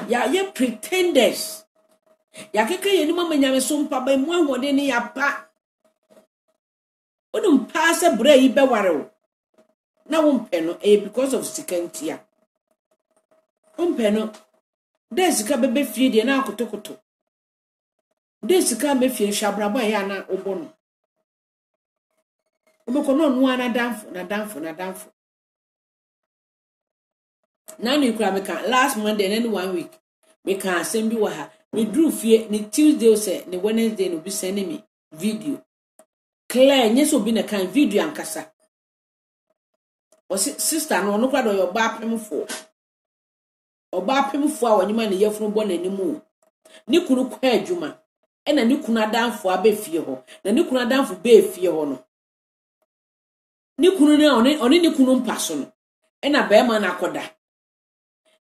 ya ye pretenders. Ya keke ye ni mama nyame so mpa ba mu ahode ni ya pa. Odum pa se bra yi be ware o. Na wo mpe no because of sikantia. Mpe no desika bebe fie de na akotokoto. Desika me fie hwabraba ya na obo no. Obeko no no ana danfo. Na ni kura me kan last Monday and 1 week. Me kan asem bi wa ha. Me drew fie ni Tuesday say ni Wednesday no bi send me video. Clear nyeso bi na kan video ankasa. O sister no kura do your ba pem fo. oba pemfo a wonyima ne yefunu bo nanimu ni kunu kwa adwuma ena ni kunu adanfo abefie ho na ni kunu adanfo be efie ho no ni kunu ne oni ni kunu mpaso no ena be ma na akoda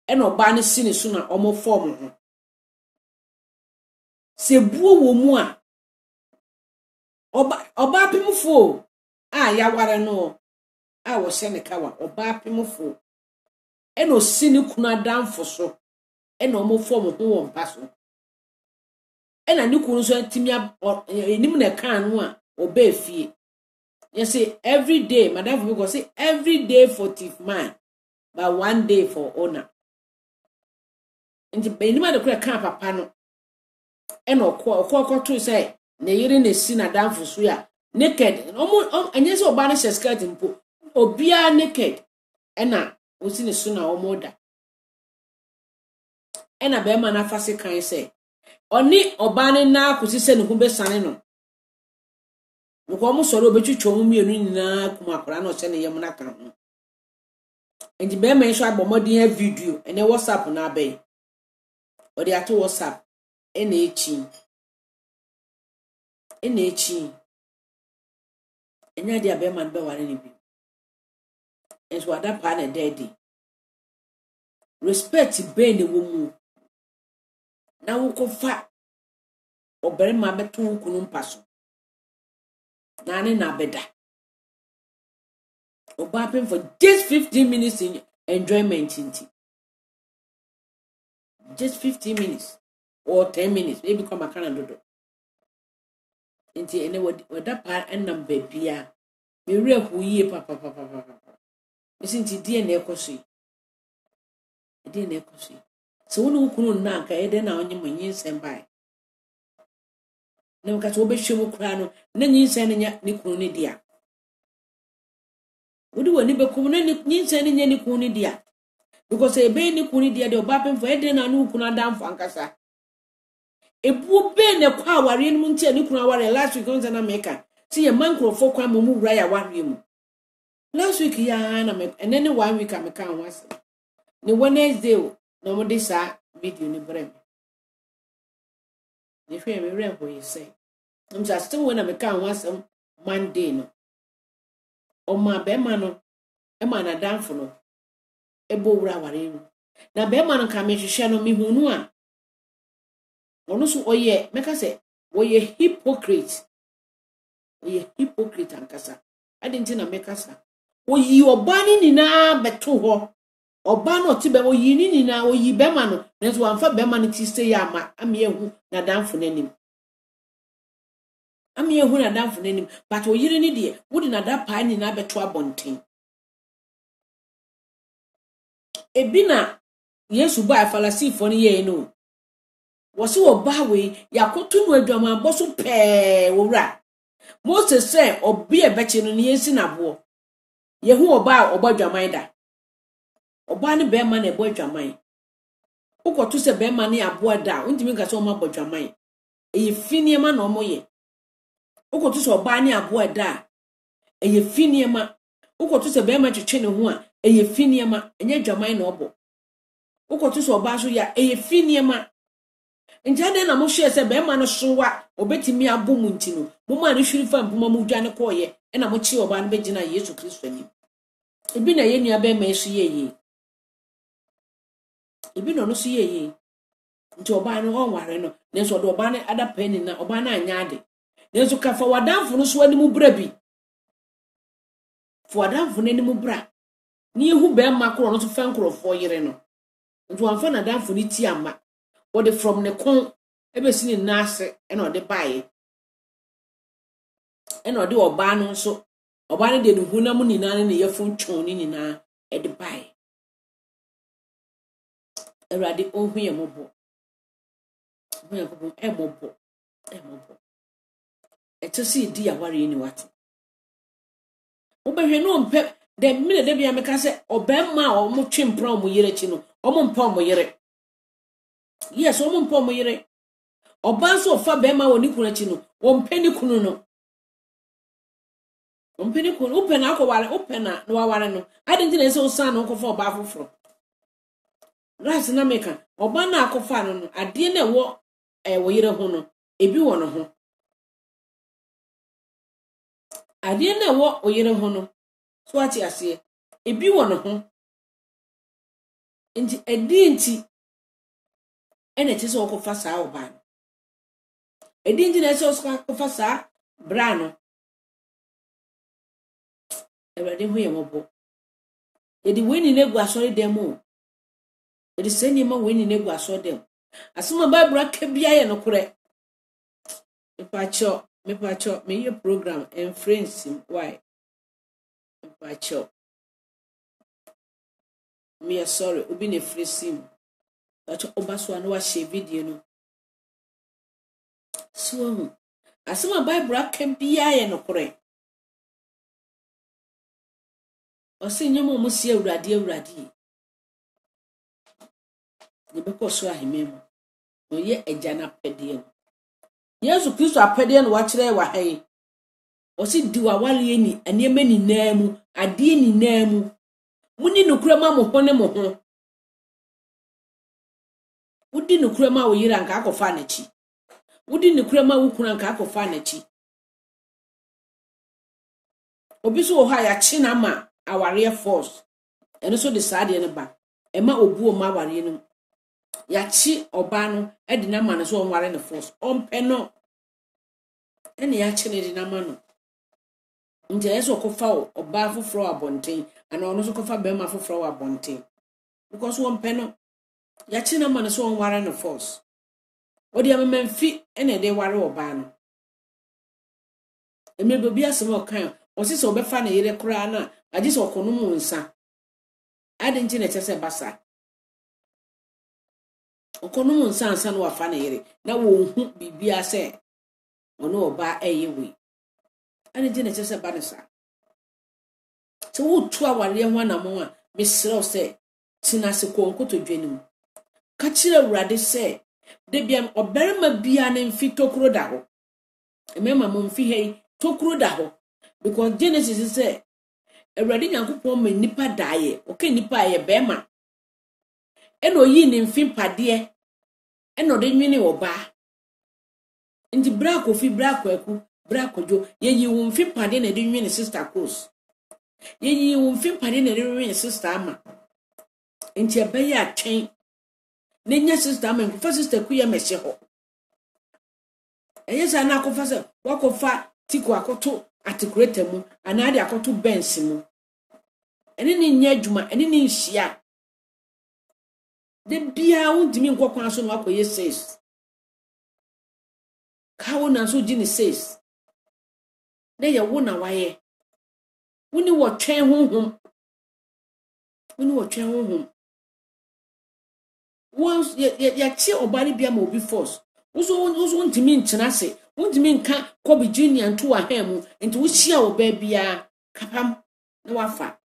ena oba ne sini so na omo form ho se buo wo mu a oba pemfo a ya ware no a wo SethEkow oba pemfo ena osini kunu adanfo so ena omo form ho wo mpaso ena ni kunu so timia enim na kan no a oba efie. You say every day madam we go say every day for thief man but one day for owner. Nti benima de kura kan papa no ena okọ to say na yire na si na danfo so ya naked anya se oba na skirt mpo obia naked ena osi ne so na omoda ena be ma na fase kan say oni oba ne na akosi se ne hu be sane no nko mo soro obetwitwo mu mienu nyina kuma akora na o se ne yem na kan ho nti be ma nso abomodin video ene WhatsApp na abai o de ato WhatsApp ena echi enya dia be man be ware ni bi enso ada pa na daddy respect be ne wo mu na wo ko fa obere ma beto kunu mpaso na ne na beda oba pem for just 15 minutes in enjoyment inti just 15 minutes or 10 minutes maybe come akana dodo inti ene wada pa enam babia me were hu yie papa mesinti die na ekoso so wonu kunu na anka ede na onye manyi sembai na mka so obehwemu kura no na nyinsen nya ni kunu ni dia wodi woni bekum na nyinsen nya ni kunu ni dia because ebe ni kunu ni dia de oba pem for ede na no kunu adamfo ankasa ebu be ne kwa aware no ntia ni kunu aware last week on na meka see ye mankrofo kwa mo mu wura ya ware mu last week ya na me enene 1 week ameka anwase ni Wednesday no mo de sa video ni brem ni fe me wura ho yese I'm just still when ameka anwase Monday no o ma be ma no e ma na danfo no ebo wura ware mu na be ma no ka me hwehwe no me hunu a ono so oye meka se oye hypocrite ankasa adenti na meka sa oyi obani ni na beto ho oba no ti be oyi ni na oyi be ma no nenso amfa be ma no ti stay ama ehu na danfo nanim ehu na danfo nanim but oyire ni de wodi na da pa ni na beto abonten ebina Yesu ba falasifo ni ye no wose oba we yakotu no adwama boso pe wura Moses say obi ebechi no ne yensi nabo yehu oba obadwaman da oba ne be ma na ebodwaman ukotu se be ma ne abo da untimi nka se o ma bodwaman eye finiema na omoye ukotu se oba ne abo da eye finiema ukotu se be ma twetwe ne ho a eye finiema enye dwaman na obo ukotu se oba so ya eye finiema njade na mo hye se be ma no sowa obetimi abomu ntino mo ma no hwiri fa mpoma mu dwane koye na mo chi oba no begina Yesu Kristo ni ebi na ye nua be ma esu ye ebi no no so ye nti oba no onware no nenso do oba ne ada pani na oba na anya ade nenso ka fa wadanfo no so ani mu bra bi fo wadanfo no ani mu bra ni ehu be ma kro no so fa nkrofo yire no nti wanfa na danfo ni ti ama ode from ne kon ebesi ni nase ena ode bae ena ode oba no so oba ne de ne hunam ni na ne yefun twon ni na ede bae erade ohu ye mobo emobo etesi di aware ni wate obehwe no mpe de mine de bia meka se obemma o mo twempra o mo yire chi no o mo mpa o mo yire yes o mo mpa o mo yire oba so fa bemma woni kuna chi no o mpeni kunu no o mpeni kunu open akọ ware open na no ware no I didn't say o san no ko fa oba foforo Rice na meka oba na akofa no ade na wo wo yire ho no ebi wo no ho ade na wo oyire ho no so ati ase ebi wo no ho nti edi nti ene tese okofa saa oba no edi nti na tese okofa saa bra no ewade hu ye mobo edi weni na gu asori dem o edi seni ma weni na gu asori dem asoma Bible ka bia ye no kore mepacho me ye program and friends why mepacho me sorry obi na free sim pacho obaso na wa share video no so asoma Bible ka bia ye no kore o se nyemo mo si awurade ne beko so ahemem no ye agya na pede no Yesu Kristo apede no wa kire wa han o se di wa wale ni anema ni namu ade ni namu muni nukura ma mo hone mo ho wudi nukura ma wo yira nka akofa na chi wudi nukura ma wo kuna nka akofa na chi obi so ha ya chi na ma aware force eno so de saade ne ba e ma obuo ma aware no ya chi oba no e de na ma no so onware ne force ompe no ene ya chi ne de na ma no nje eso kofa oba foforo abonten ana ono so kofa be ma foforo abonten because ompe no ya chi na ma no so onware ne force odi amemfi ene de ware oba no emebe bi asem okan osise obefa na yire kura na agise okono mu nsa ade nti na chese basa okono mu nsa nsa na wafa na yire na wo hu bibia se ono oba eyewe ade nti na chese ba ne sa so wo tu aware ho na mo a mesrɛ se tina se konkoto dwanim ka kire awurade se de bia oberema bia na mfi tokuro da ho emema mo mfi hei tokuro da ho because Genesis say awurade nyankopɔn ma nipa daaye okay nipa aye bema eno yi ne mfi pade eno de nwene oba nti bra kofi bra kwaku bra kojo yeyi wo mfi pade na de nwene sister Cross yeyi wo mfi pade na de nwene sister Ama nti abaye atwen na nya sister Ama nko fa sister ku ya mehye ho eyesa na akofa se wakofa tiko akoto atikureta mu anade akoto bench mu ene ni nya adwuma ene ni nhia de bia wundimi nkokwan so no akoye says kawo na so gini says na ye wo na waye woni wo twen honhom once ya chi obari bia ma obi force uso undimi nchina se undimi nka Kobe Junior nto wa hemu nti wo hia oba bia kapam na wafa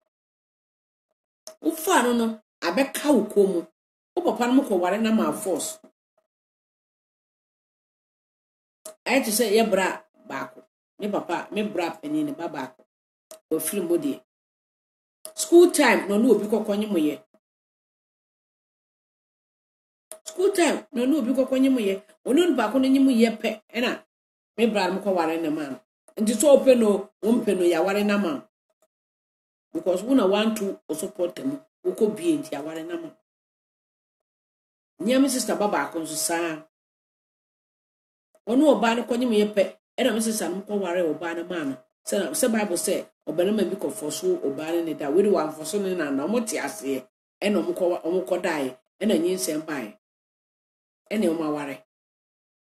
ufa no abeka wo komu wo papa no ko ware na ma force I to say ye bra baako me papa me bra pani ne baba ko o firi modi school time no obi kokonye mo ye school time no obi kokonye mo ye onu baako no nyimu ye pe na me bra mo ko ware na ma nti so ope no wompe no ya ware na ma because we want to support them we ko bi nti ya ware na ma nyame sister baba ko so saa onu oba no konye mo ye pe na me sister mo ko ware oba na ma no se Bible say obanama bi ko foso oba ne da we wan foso ne na mo ti ase na mo ko dai na nyinsem bai na mo aware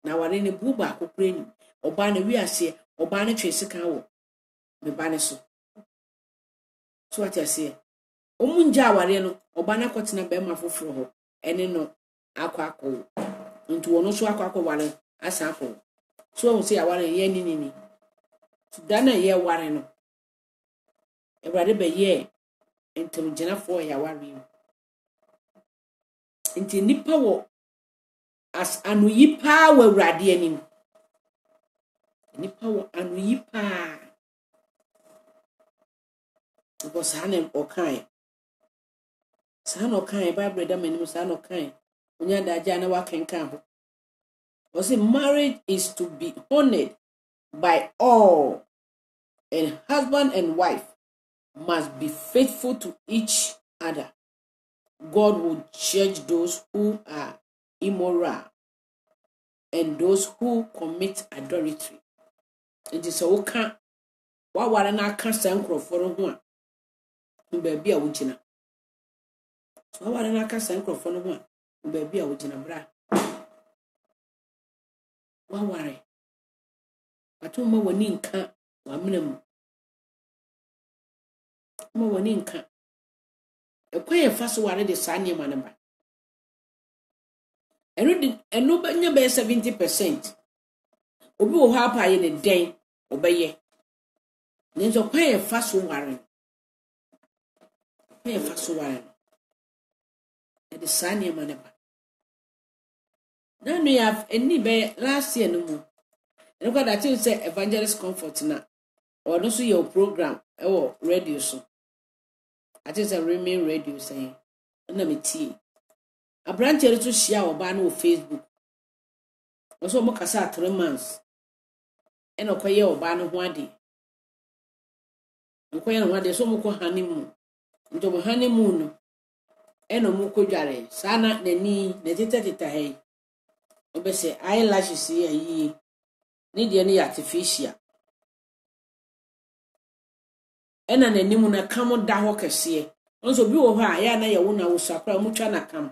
na ware ne bu ba akokura ni oba na wi ase oba ne twese kan wo me ba ne so ati ase omunja aware no oba na kotena be ma foforo ho ene no akọ nti wono so akọ ware asa akọ so won say aware ye ni dana ye ware no ewrade be ye entem gina fo ya ware nti nipa wo as anuyi pa wa ewrade anim nipa wo anuyi pa because hanem okai Saa no kan Bible da manim saa no kan. Onya da agya na wakenkan ho. O say marriage is to be honored by all, and husband and wife must be faithful to each other. God will judge those who are immoral and those who commit adultery. It is so can waware na aka sankrofo no ho a mbaabi a wogina. So waware na aka sankrofo no ho a mbaabi a wogina bra. Waware atuma wani nka wamena mu. Ma wani nka. Ekwan fa so ware de saa niema ne ba. Eno banya be 70%. Obi wo ha pa ye ne den obeye. Nenzo kwan fa so ware. Kwan fa so ware. E de saa niema ne ba. Na no ya eni be last year no mu. Eno kwa that you say evangelist comfort na. Or no so your program e wo radio so. I think a remain radio saying na me tie. Abrante re to share oba na o Facebook. Oso mo kasa 3 months. E no koye oba no ho ade. Nkoye no ho ade so mo ko honeymoon. Nto mo honeymoon no. E no mo ko dware. Sana nani na teta hey. Obe se eyelashes yi. Ni de ni artificial. Ena nanimu na kamo da ho kese nso bi wo ho a ya na ye wo na wo sakra mutwa na kam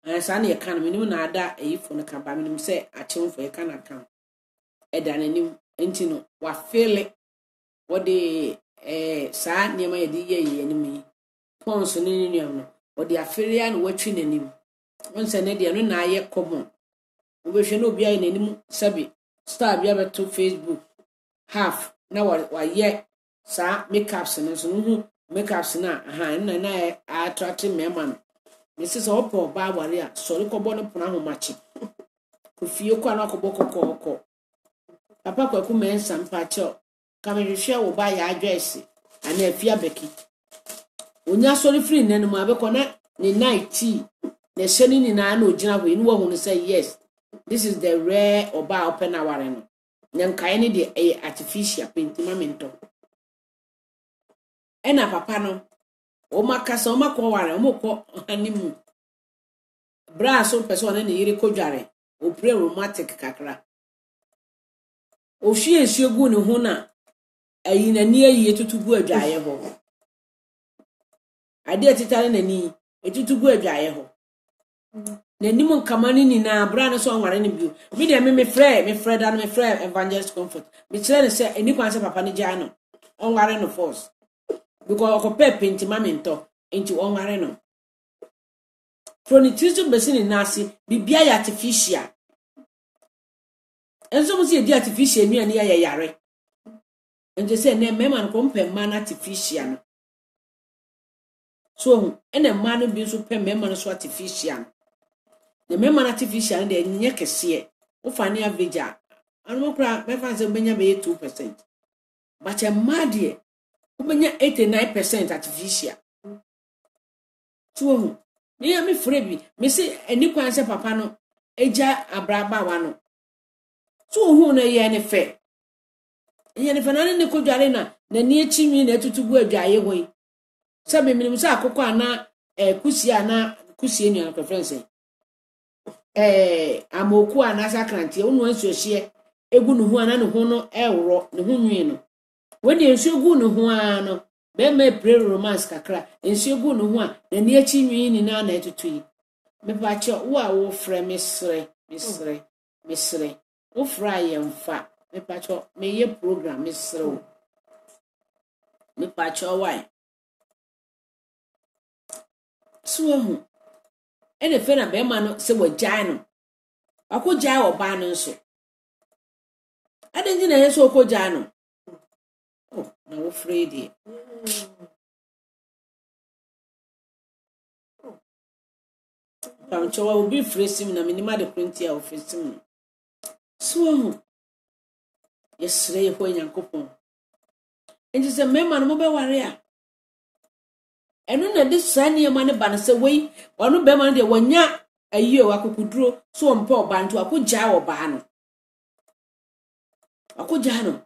ansa na ye kan minim na ada eyifo na kam ba minim se achemfo ye kan na kam eda nanim entino wa feel wo de saa niema ye di ye anim ponso ni niam no wo de afere ya na watwi nanim onse ne de no na aye common wo be hwe na obi aye nanim sabi star bia beto Facebook half na wa ye sa makeups no so no makeups na na attract me man Mrs. Opo ba ware a sori kobo no pona ho machi ko fie kwa na kobo kokoko papa kwaku mensa mpacho ka me hwehwe wo ba ya address ana afia Becky onya sori free nenu mu abekọ na ni night na sheni ni na ogina ho ni wo hu say yes, this is the rare oba open aware no nyankae ni de artificial pentimamento. Ena papa no o makasa o makọ ware o mokọ honeymoon bra so person na yire kodware o pre romantic kakra o hwie nsuogu ne ho na ayi na ni ayi etutugu adwaye ho ade etitare na ni etutugu adwaye ho na ni mo kamani ni na bra no so nware ne bio me de me frɛ da no me frɛ evangelist comfort me kire ne se eni kwan se papa ne gya no on nware no force because okope pentimamento into on nware no Pronitizo besini nasi bibia ya artificial. Enso musi di artificial ni ani ya yare. Enje se ne mema no kompe man artificial no. So ene man no bi so pe mema no so artificial. The mema artificial de nye kese. Wo fa ne average a anu kra me fa se benya be 2%. But a madie wo benya 89% artificial. So me am frebi me say eni kwan se papa no eja abraba wa no so hu na ye ne fe na ne ko dware na ni echinwi na etutugu adwaye hoyi sabe minim sa akokọ ana kusi ana kusi enu na preference amoku ana sakrantie unu ansuohie egu no hu ana ne hu no ewro ne hu nwi no wodi ensuogu no hu ano be me pre romance kakra ensuogu no hu a na ni echinwi ni na etutui me pa che wo a wo frɛ mesre wo fra ye mfa me pa che me ye program mesre wo me pa che why so hu ene fe na be ma no se wagyae no akogyae oba no nso adenji na yeso okogyae no oh na wo fredi Pancho will be freezing na minima de printy of freezing. So, yes, ray ho yankopon. And is a member no be warrior. eno na de sane ma ne ba ne se wei ono be ma de wanya ayi o akokuduro so ompa oba nto akogya oba no akogya no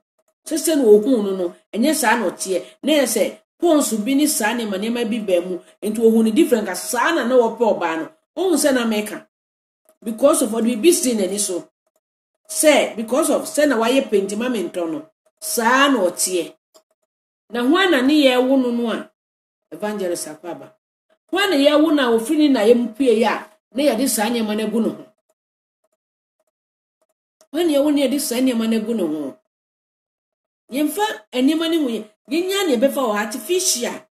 sese no ohun no enye saa no tie na yese ponsu bi ni sane ma ne ma bi ba mu nto ohun ni different ka saa na wopa oba no ohun se na meka because of what we be seen any so say because of say na waye pentima mento no saa no tie na hwana ne ye wo no a evangelist akwaba hwana ye wo na ofini na ye mpue ya na ye de saa nyema na gu no ho hwana ye wo na ye de saa nyema na gu no ho yemfa enema ne hu yenya ne befa o artificial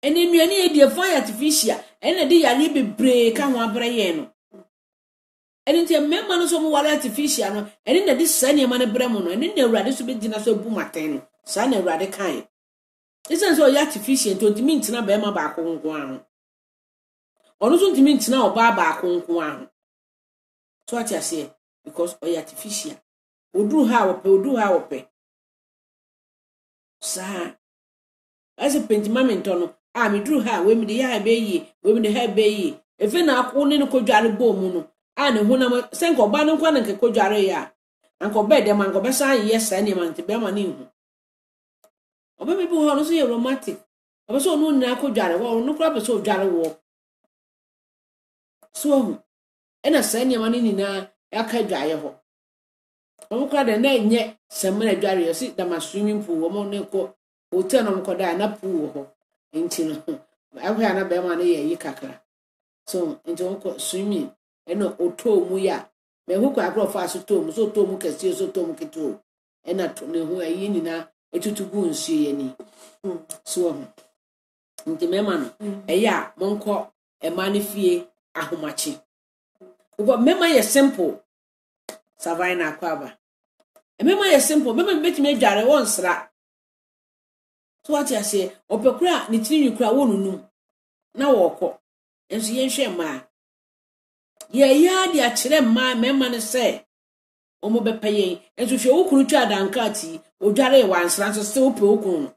ene nuane ye de fa artificial ene de yare bebre ka ho abraye no ene ntia memma no so mo ware artificial no ene na de saa nyema na brɛ mo no ene na awurade so be gina so bu maten no saa na awurade kan isan so ya artificial to ntimi ntina ba ma ba ko nko aho ono so ntimi ntina oba ba ko nko aho so ati ase because o artificial oduru ha wope sa as a pentimamento no a me duru ha we me de ya be yi we me de ha be yi efe na akwo ne ko dware bo mu no a ne hu na senko ba no kwa na nke ko dware ya anko be de man ko be san yes sa ne man te be ma ne hu oba me bi ho no so ye romantic oba so no na ko dware wo no kra be so dware wo so ena sa ne man ni na aka dwaye ho omo kra de na enye semana dware yo si da ma swimming pool wo mo ne ko hotel no ko da na pool ho enti no ahwa na be ma na ye yi kakra so enti ko swimming ena oto mu ya me hu kwa agro fa so to mu so to mu kesi so to mu kito ena to ne hu ayi ni na etutugu nsu ye ni so enti me ma no eya monko e ma ne fie ahomachi ugo me ma ye simple savina akwaba emema ye simple mema betime adware won sra so what you say opekura ni tiri kura wonunum na woko enso ye hwe ma ye ya dia kire ma mema ne se omo bepayen enso hwe okunu twa danka ati odware wansra so se ope okunu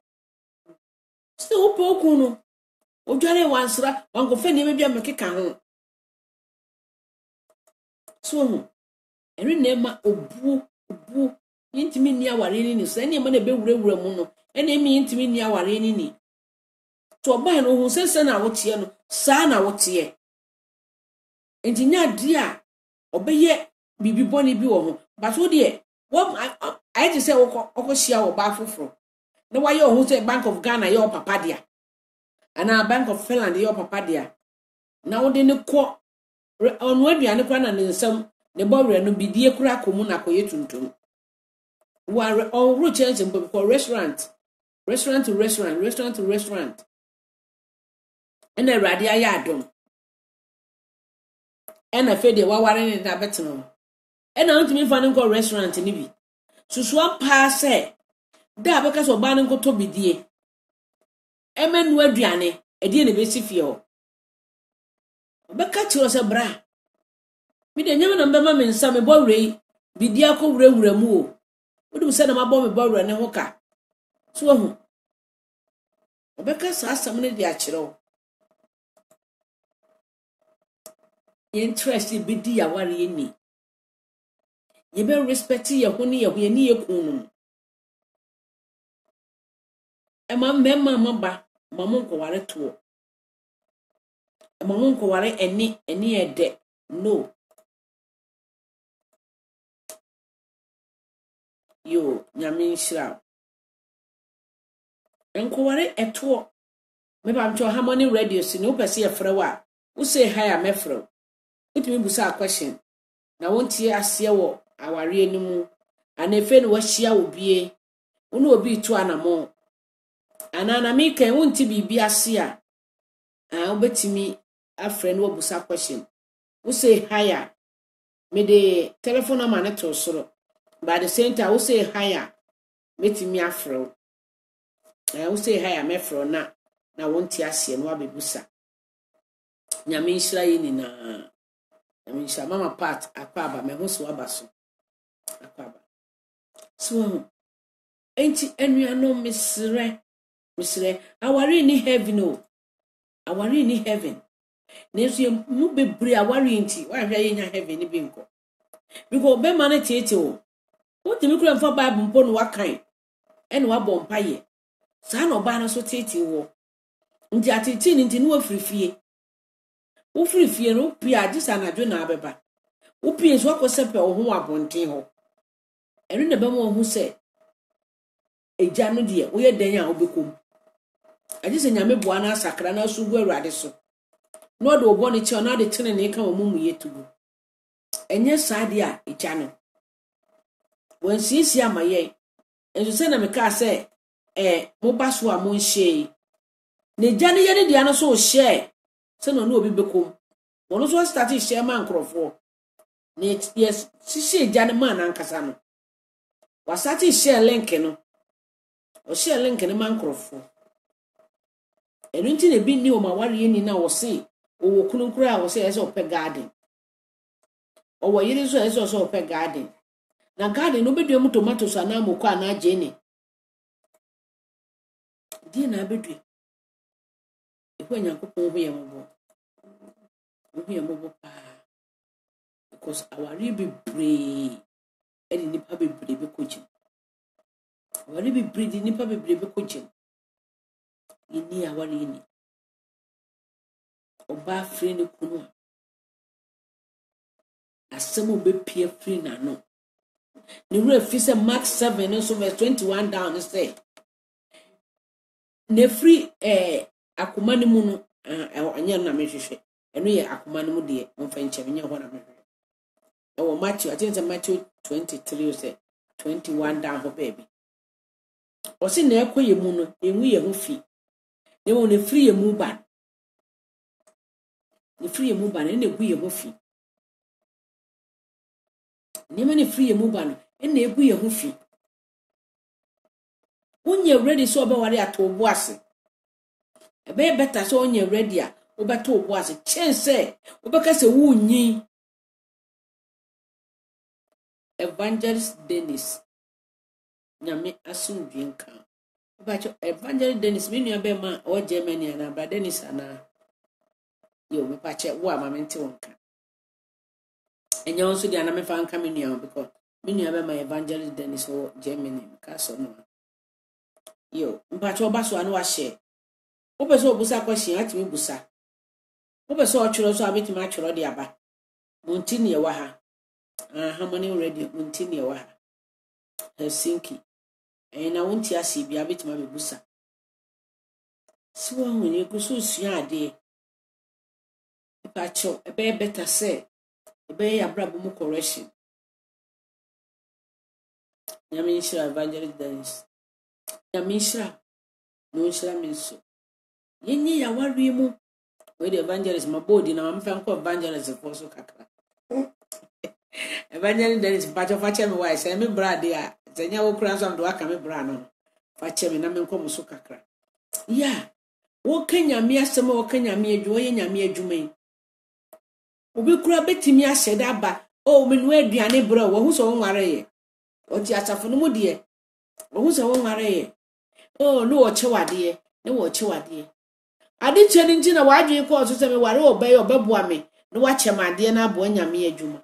se ope okunu odware wansra wanko fe ne bia mekeka ho so eri na ma obu intimi ni aware ni se ne ma na be wurawura mu no ene mi intimi ni aware ni to oba no hu sense na wotie no saa na wotie engineer dia obeye bibi boni bi wo ho but wo de wo I just say okohia wo ba foforo na waye ohu say Bank of Ghana your papa dia ana Bank of Finland your papa dia na wo de ne ko onu aduane kwa na ne nsam ne bawre no bidie kura komu na koye tuntum were on road changing for restaurant and a radia yadom and a fede waware ni da betno and I want me finding go restaurant ni bi susu ampa se da beka so ba nko to bidie emenu aduane edie ne besi fie ho beka chiro se bra mi de nyama na mbema me nsa me bawre bidie akowurawura mu o wodi se na mabọ me bawre ne ho ka so hu obeka sa asam ne dia kire interest bidi ya ware ni ye be respect ye ho ne ye ho ye ni ye kunu e ma mema maba mamo nko ware to e mamo nko ware eni ede no yo nyame shira enko ware eto me ba mcho harmony radio si no pese ye frewa wo say hi am efro utimi busa question na wontie ase wo aware enimu ana efe no wahia obie wona obi to anamo ana na mi kan wonti bibi ase a obetimi afre no busa question wo say hi me de telephone number na to soro by the center wo say hi metimi afro wo say hi am efro na wonti ase no abebusa nyame nhira yi ni na nyame nhira mama part akwaba me ho so abaso akwaba so enti enuano mesre Misre awari ni heaven o. Awari ni heaven. Nesu ye mu bebre awari nti wa hwa ye nya heaven ni bi nko. Because be man tete o. Wo timi kura mfa Bible mpo no wakan. Ene wa bɔ mpaye. Saa no ba no so tete wo. Nti atete nti no afirifie. Wo firifie no pia agisa na dwo na abeba. Wo pia so akɔsepe wo ho abonten ho. Enu na be mo ho se eja no de wo ye dan a obekom. Agisa nyame boa na asakra na sugu awurade so. No de obo ne che na de tene ne ka wo mu yetugu. Enye saade a eja no. Wan sisi amaye. Enso se na meka se mo baso a mo nhye. Ne eja ne ye ne dia no so share. Se no no obi bekom. Wono so start share man krofo. Ne yes sisi eja ne man ankasa no. Wa start share link no. O share link ne man krofo. Enu nti na bi ni o ma ware ni na wo se o wo kunu kura a wo se ese ope garden. O wo yiri so ese so ope garden. Na garden no bedu mu tomatoes ana moko ana jeni. Di na bedu. Ekwa nyankopon ho yembo. Ho yembo pa. Because awari be brave. Edi nipa be brave be kojim. Awari be brave di nipa be brave be kojim. Ini awari ni. Oba free ni kunu. Asemo be pie free na no. Ni wura fi se Mark 7 so verse 21 down say. Ne free akoma ni mu no anya na mehwehwe. Eno ye akoma ni mu de mfa nche menye ho na mehwehwe. Ewo Matthew, I think it's Matthew 23 say 21 down ho baby. O se na ekoye mu no enwu ye ho fi. Ne wo ne free ye mu ba. Ne free ye mu ba na egu ye ho fi. Ne me ne free ye mu ba no na egu ye ho fi. Unye ready so oba ware ato obo ase. Ebe better so onye ready a obeto obo ase. Chense obeka se wunyi. Evangelist Dennis nyame asundwe nka. Obacho Evangelist Dennis me nua be ma o Germany na bra Dennis ana. Yo me pache wo amame nte wonka. Enya onso dia na me fa nka me nua because me nua be ma Evangelist Dennis o Germany ka so no. Yo mpacho obaso anu ahye. Obeso obusa question atimi busa. Obeso otworo so abetimi atworo de aba. Montini ye wa ha. Harmony radio Montini ye wa ha. Helsinki. Na wonti ase bia abetimi abebusa. Si wo hu ye kuso sua ade. Mpacho ebe better say ebe ya brabo mu correction. Nyame nshira Evangelist Dennis. Nyame nshira no nshira menso. Yenye ya wari mu we the evangelist mabodi na mamfa nko evangelist for so kakra. Evangelist Dennis pacho fache me why say me brade a zenya wo kura so ndo aka me bra no fache me na me nko so kakra. Yeah. Wo kanyame asem wo kanyame adwo ye nyame adwuma. Obi kura betimi ahye da ba o me no aduane bro wo hu so wo nware ye. O ti asafo no mu de wo hu so wo nware ye. Oh no wo chewade ye ne wo chewade. Adi cheni nti na wadwe ko so se me ware obey obeboa me no wa chemade na abo nyame adwuma.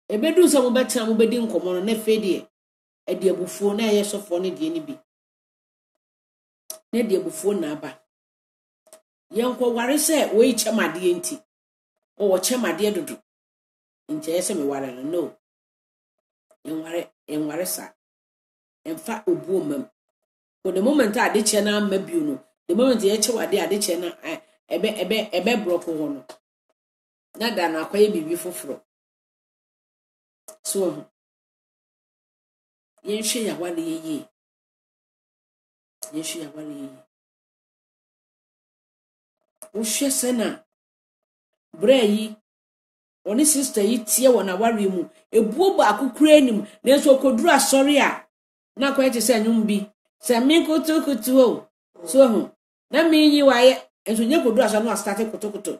Ebedu so mo betena mo bedi nkomo no na fedie e de abufuo na ye sofo ne de ni bi. Na de abufuo na aba. Ye nko ware se we chemade nti. O wo chemade dodo. Nti ye se me ware no. Enware sa. Emfa obuo mam. For the moment ade che na mabiu no. The moment ye chewade ade che na ebe broko ho no. Na da na akwaye bibi foforo. So yenhwe ya wale ye. Yenhwe ya wale ye. Wo hwe sena bra yi oni sister yi tie wona ware mu ebuo ba akukura anim na so koduru asori a na akwaye te se nyum bi se me kutukutu o so hu na me yi waye enso nye koduru asori no start kutukutu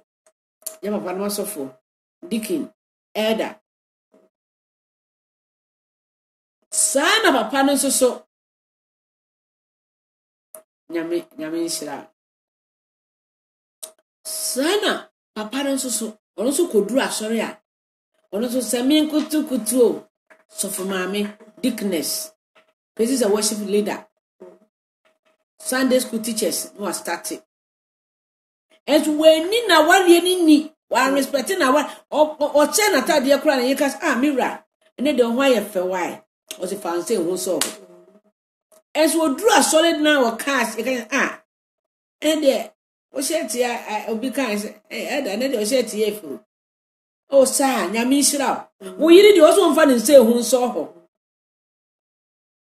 ye papa no sofo dikin elder sana papa no so nyame nshira sana papa nso ono so koduru asori a ono so sami kutu o so for Maame Dickness this a worship leader Sunday school teachers no started as when ni na wari ni wa respect na wa o che na tade kura na yikas mira ene de ho aye fe why o se fancy hu so as we duru asori na o cast yikan ene o sheti obi kan say ene de o sheti efu o sa nyame nshira wo yiri de o so mfa ne say hu so ho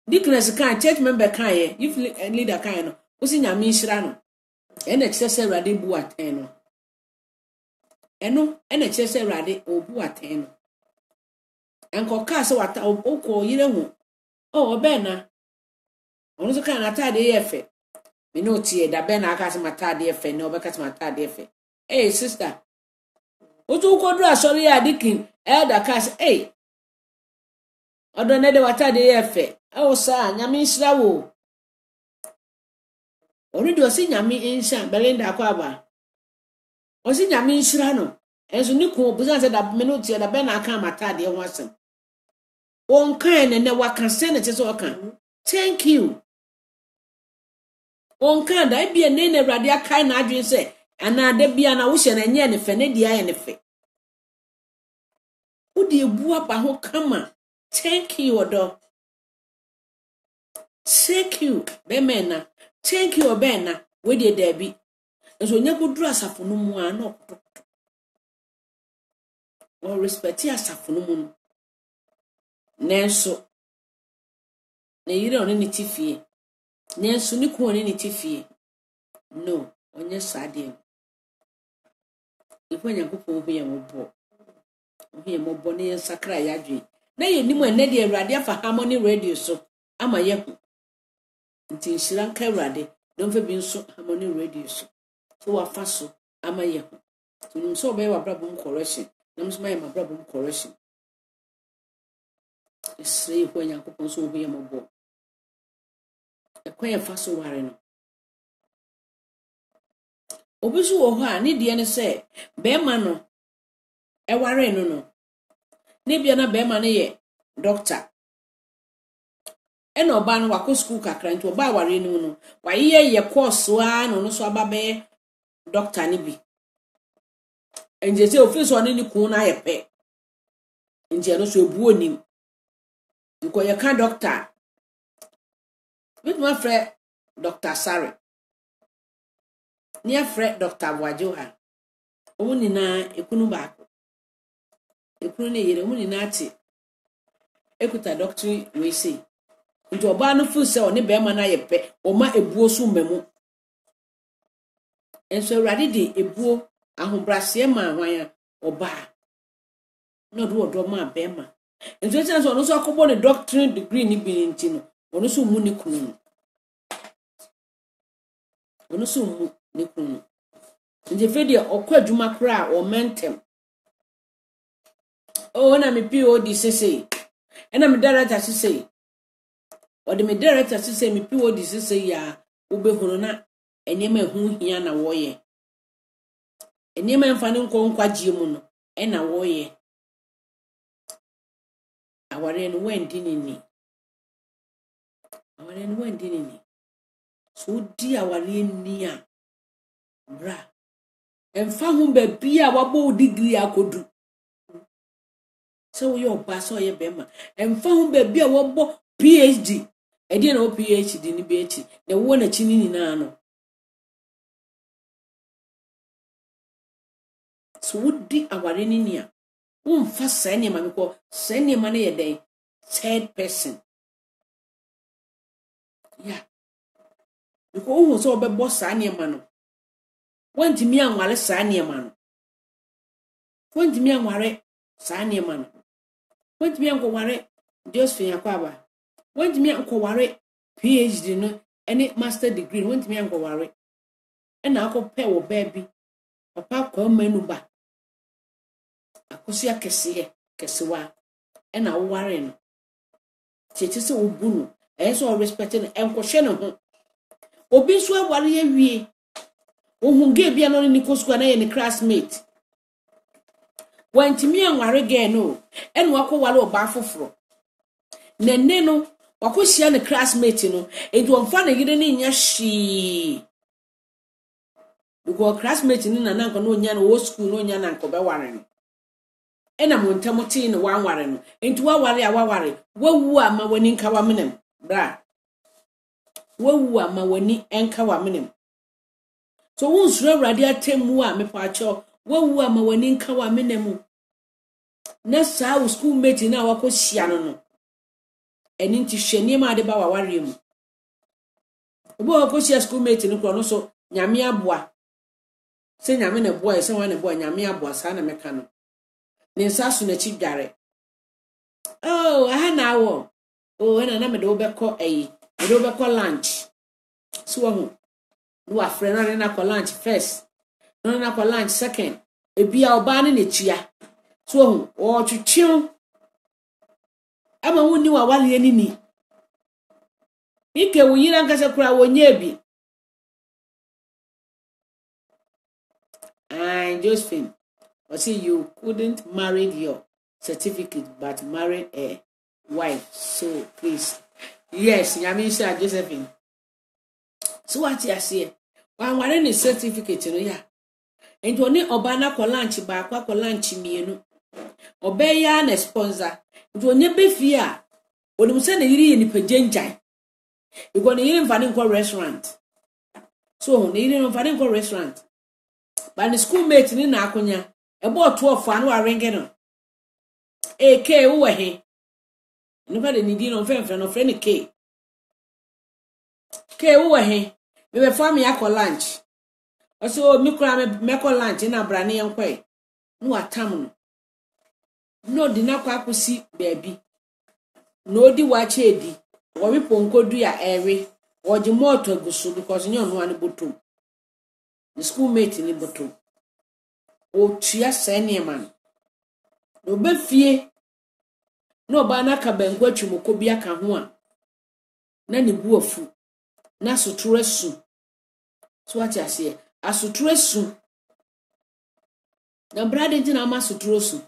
Dickness kan church member kan ye if leader kan no o si nyame nshira no ene chese rade bu aten no eno ene chese rade obu aten no enko ka se wata okọ yire hu o be na onu so kan atade ye fe me no tie da be na aka se matade ye fe no be ka se matade ye fe sister o tu ko do asori ya dikin elder ka se odo ne de watade ye fe o sa nyame nshira wo ori do si nyame nsha Belinda akwaba o si nyame nshira no enso ni ko buza se da me no tie da be na aka matade ho asem on kan ne waka se ne tese okan thank you on kan da bia ne ne Awurade akai na adwen se ana da bia na wo hye na nye ne fe ne dia ye ne fe wo de ebu apa ho kama thank you odo thank you bemena thank you obena we de dabi enso nya koduru asafo no mu a na o respect asafo no mu nenso ne yire oni ni tifie nenso ni ko oni ni tifie no onye sade ipo nyankopon hu ye mobo ne sakra ya dwe na ye nimu ene de Awurade afa Harmony Radio so ama ye hu nti nshira nka Awurade don fa bi nso Harmony Radio so wafa so ama ye hu tunu so be wa brabum correction na mso ma brabum correction esre ho nyankopon so hu ye mobo ekwan fa so ware no obisu wo ho a ne de ne se be ma no ware no ne bia na be ma ne ye doctor eno ba no wako school kakra nti oba ware no no wa ye course wa no so aba be doctor ne bi enje se office one ni kun na ye pe enje no so ebu onim ko ye ka doctor with my friend Dr. Sare ni afre Dr. Bwajoha omuni na ekunu baako ekunu ne yere omuni na ati ekuta doctor we say nti oba no fu se oni be ma na ye pe o ma ebuo so memu enso Awurade de ebuo ahobrase ma hwan oba no do odo ma be ma enso tia so no so akobo ne doctorate degree ni bi nti no ono so mu ni kunu ono so mu ni kunu nje fedi okwa adwuma kra o mentem o na me POD sese ena me director sese o de me director sese me POD sese ya ubehunu na enema hu hia na woye enema mfa ne nkwagie mu no ena woye aware no wendi nini so di aware ni a bra emfa hu ba bia wabo degree akodu so yo ba so ye bema emfa hu ba bia wabo PhD edi na o PhD ni be echi na wo na chi ni na no so di aware ni a umfa sane ma meko sane ma na ye den third person yeah because who so be boss sane ma no wanti mi anware sane ma no wanti mi anware sane ma no wanti mi anware Josephine Akwaba wanti mi anware PhD no any master degree wanti mi anware na akopɛ wo baby papa kwa manu ba akosia kesewa na wo ware no cheche se wo bu no so respect no enkohwe no ho obi so aware awie ohun ge bia no ni kosko na ye ni classmate wantimi anware ge no enu akowale oba foforo nenne no wakohia ne classmate no enti wonfa na yire ni nya shi because classmate ni na nanko no nya no wo school no nya nanko be ware no ena montamuti ne wanware no enti waware a waware wawu ama wani nka wa menem bra wawu ama wani enka wa menem so wonsuro awrade atemu a mepacho wawu ama wani nka wa menem na saa schoolmate na wakohia no eni nti hwani ma de ba waware mu obo wakohia schoolmate no kro no so nyame aboa se nyame ne boa se wane boa nyame aboa saa na meka no ne nsaso na chi dware oh aha na wo oh na me de obekọ ayi de obekọ lunch so ho no afre na ko lunch first no na ko lunch second ebia oba ne chia so ho o twetwe ama woni wa wale nini ike wuyira nkasa kura wonye bi and Josephine see you couldn't marry your certificate but married a wife, so please yes nyamisha Josephine so what you say wan ware ni certificate no ya enti oni oba na ko lunch ba kwa ko lunch mienu obe ya na sponsor enti onye be fie a onum se na yiri ni pagenjan because na yiri mfani nko restaurant so na yiri mfani nko restaurant ba ni schoolmate ni na akonya ebo 12 anu arenge no AK wo he no fa de ni di no femfe no friend K wo he me be fa me akọ lunch oso mi kura me ko lunch na brane yenkwe no atam no di na kwa akosi baabi no di wa che di wo wi ponkodu ya ewe wo ji moto agusu because nyo no ane botom the schoolmate ni botom o tua sene man no be fie no ba na ka bangu atwumoko bia ka ho a na ne bu afu na sotoro su so what you say asotoro su na brade ntina ma sotoro su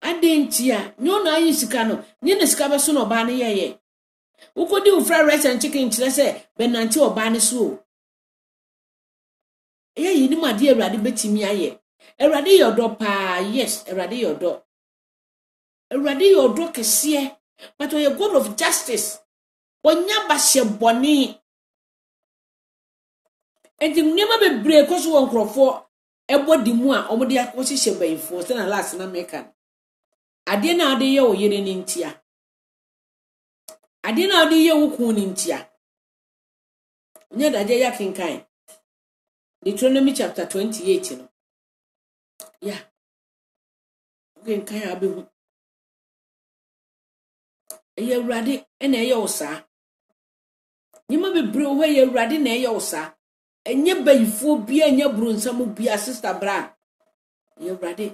adentia nyo na ayi sika no nye ne sika be so no ba ne yeye ukodi u fried rice and chicken kire se benanti oba ne so ye ni ma de awrade betimi aye awrade yodo pa yes awrade yodo kese but we are God of justice onya ba hye boni enti nyema bebre koso won krofo ebodi mu a omode akohye hye bayifo se na last na meka ade na ade ye oyere ni ntia ade na ade ye wukun ni ntia nya daje ya kinkan Deuteronomy chapter 28 no yeah kinkan abehu eye awrade ena eye osa nyema bebre wo eye awrade na eye osa enye bayifo bia enye bronsam bia sister bra eye awrade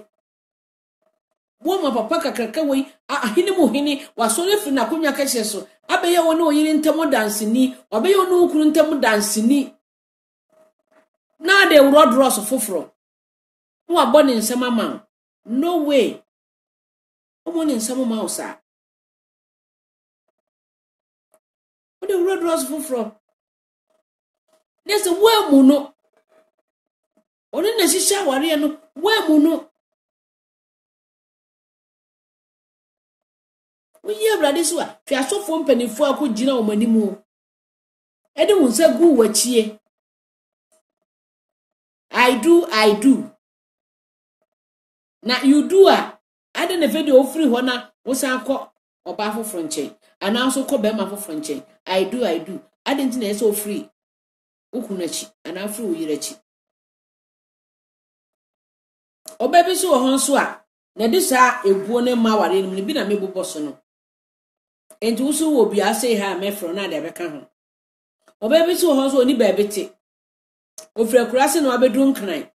wo ma papa kakraka wei ahine mo hini wasore fi na konwa kahye so abeye wo na oyiri ntamo dansini obeye wo no ukuru ntamo dansini na de rodros foforo wo abone nsem ama no way omo ne nsem ma osa wo de rodros foforo nese wo mu no oni na shisha ware no wo mu no oyi awrade so a fi asofo mpanifo akogina o manimu ede wonsa gu wachie I do na you do a ade na video ofri ho na wosan akọ oba foforo nchen ana also kọ be ma foforo nchen I do ade nti na ese ofri ukunachi ana afri oyirachi oba bi so ho nso a na disa ebuo ne ma ware ni bi na mebubo so no enti wusu wo bia say ha mefro na de beka ho oba bi so ho nso oni ba beti ofre kurase no abedu nkran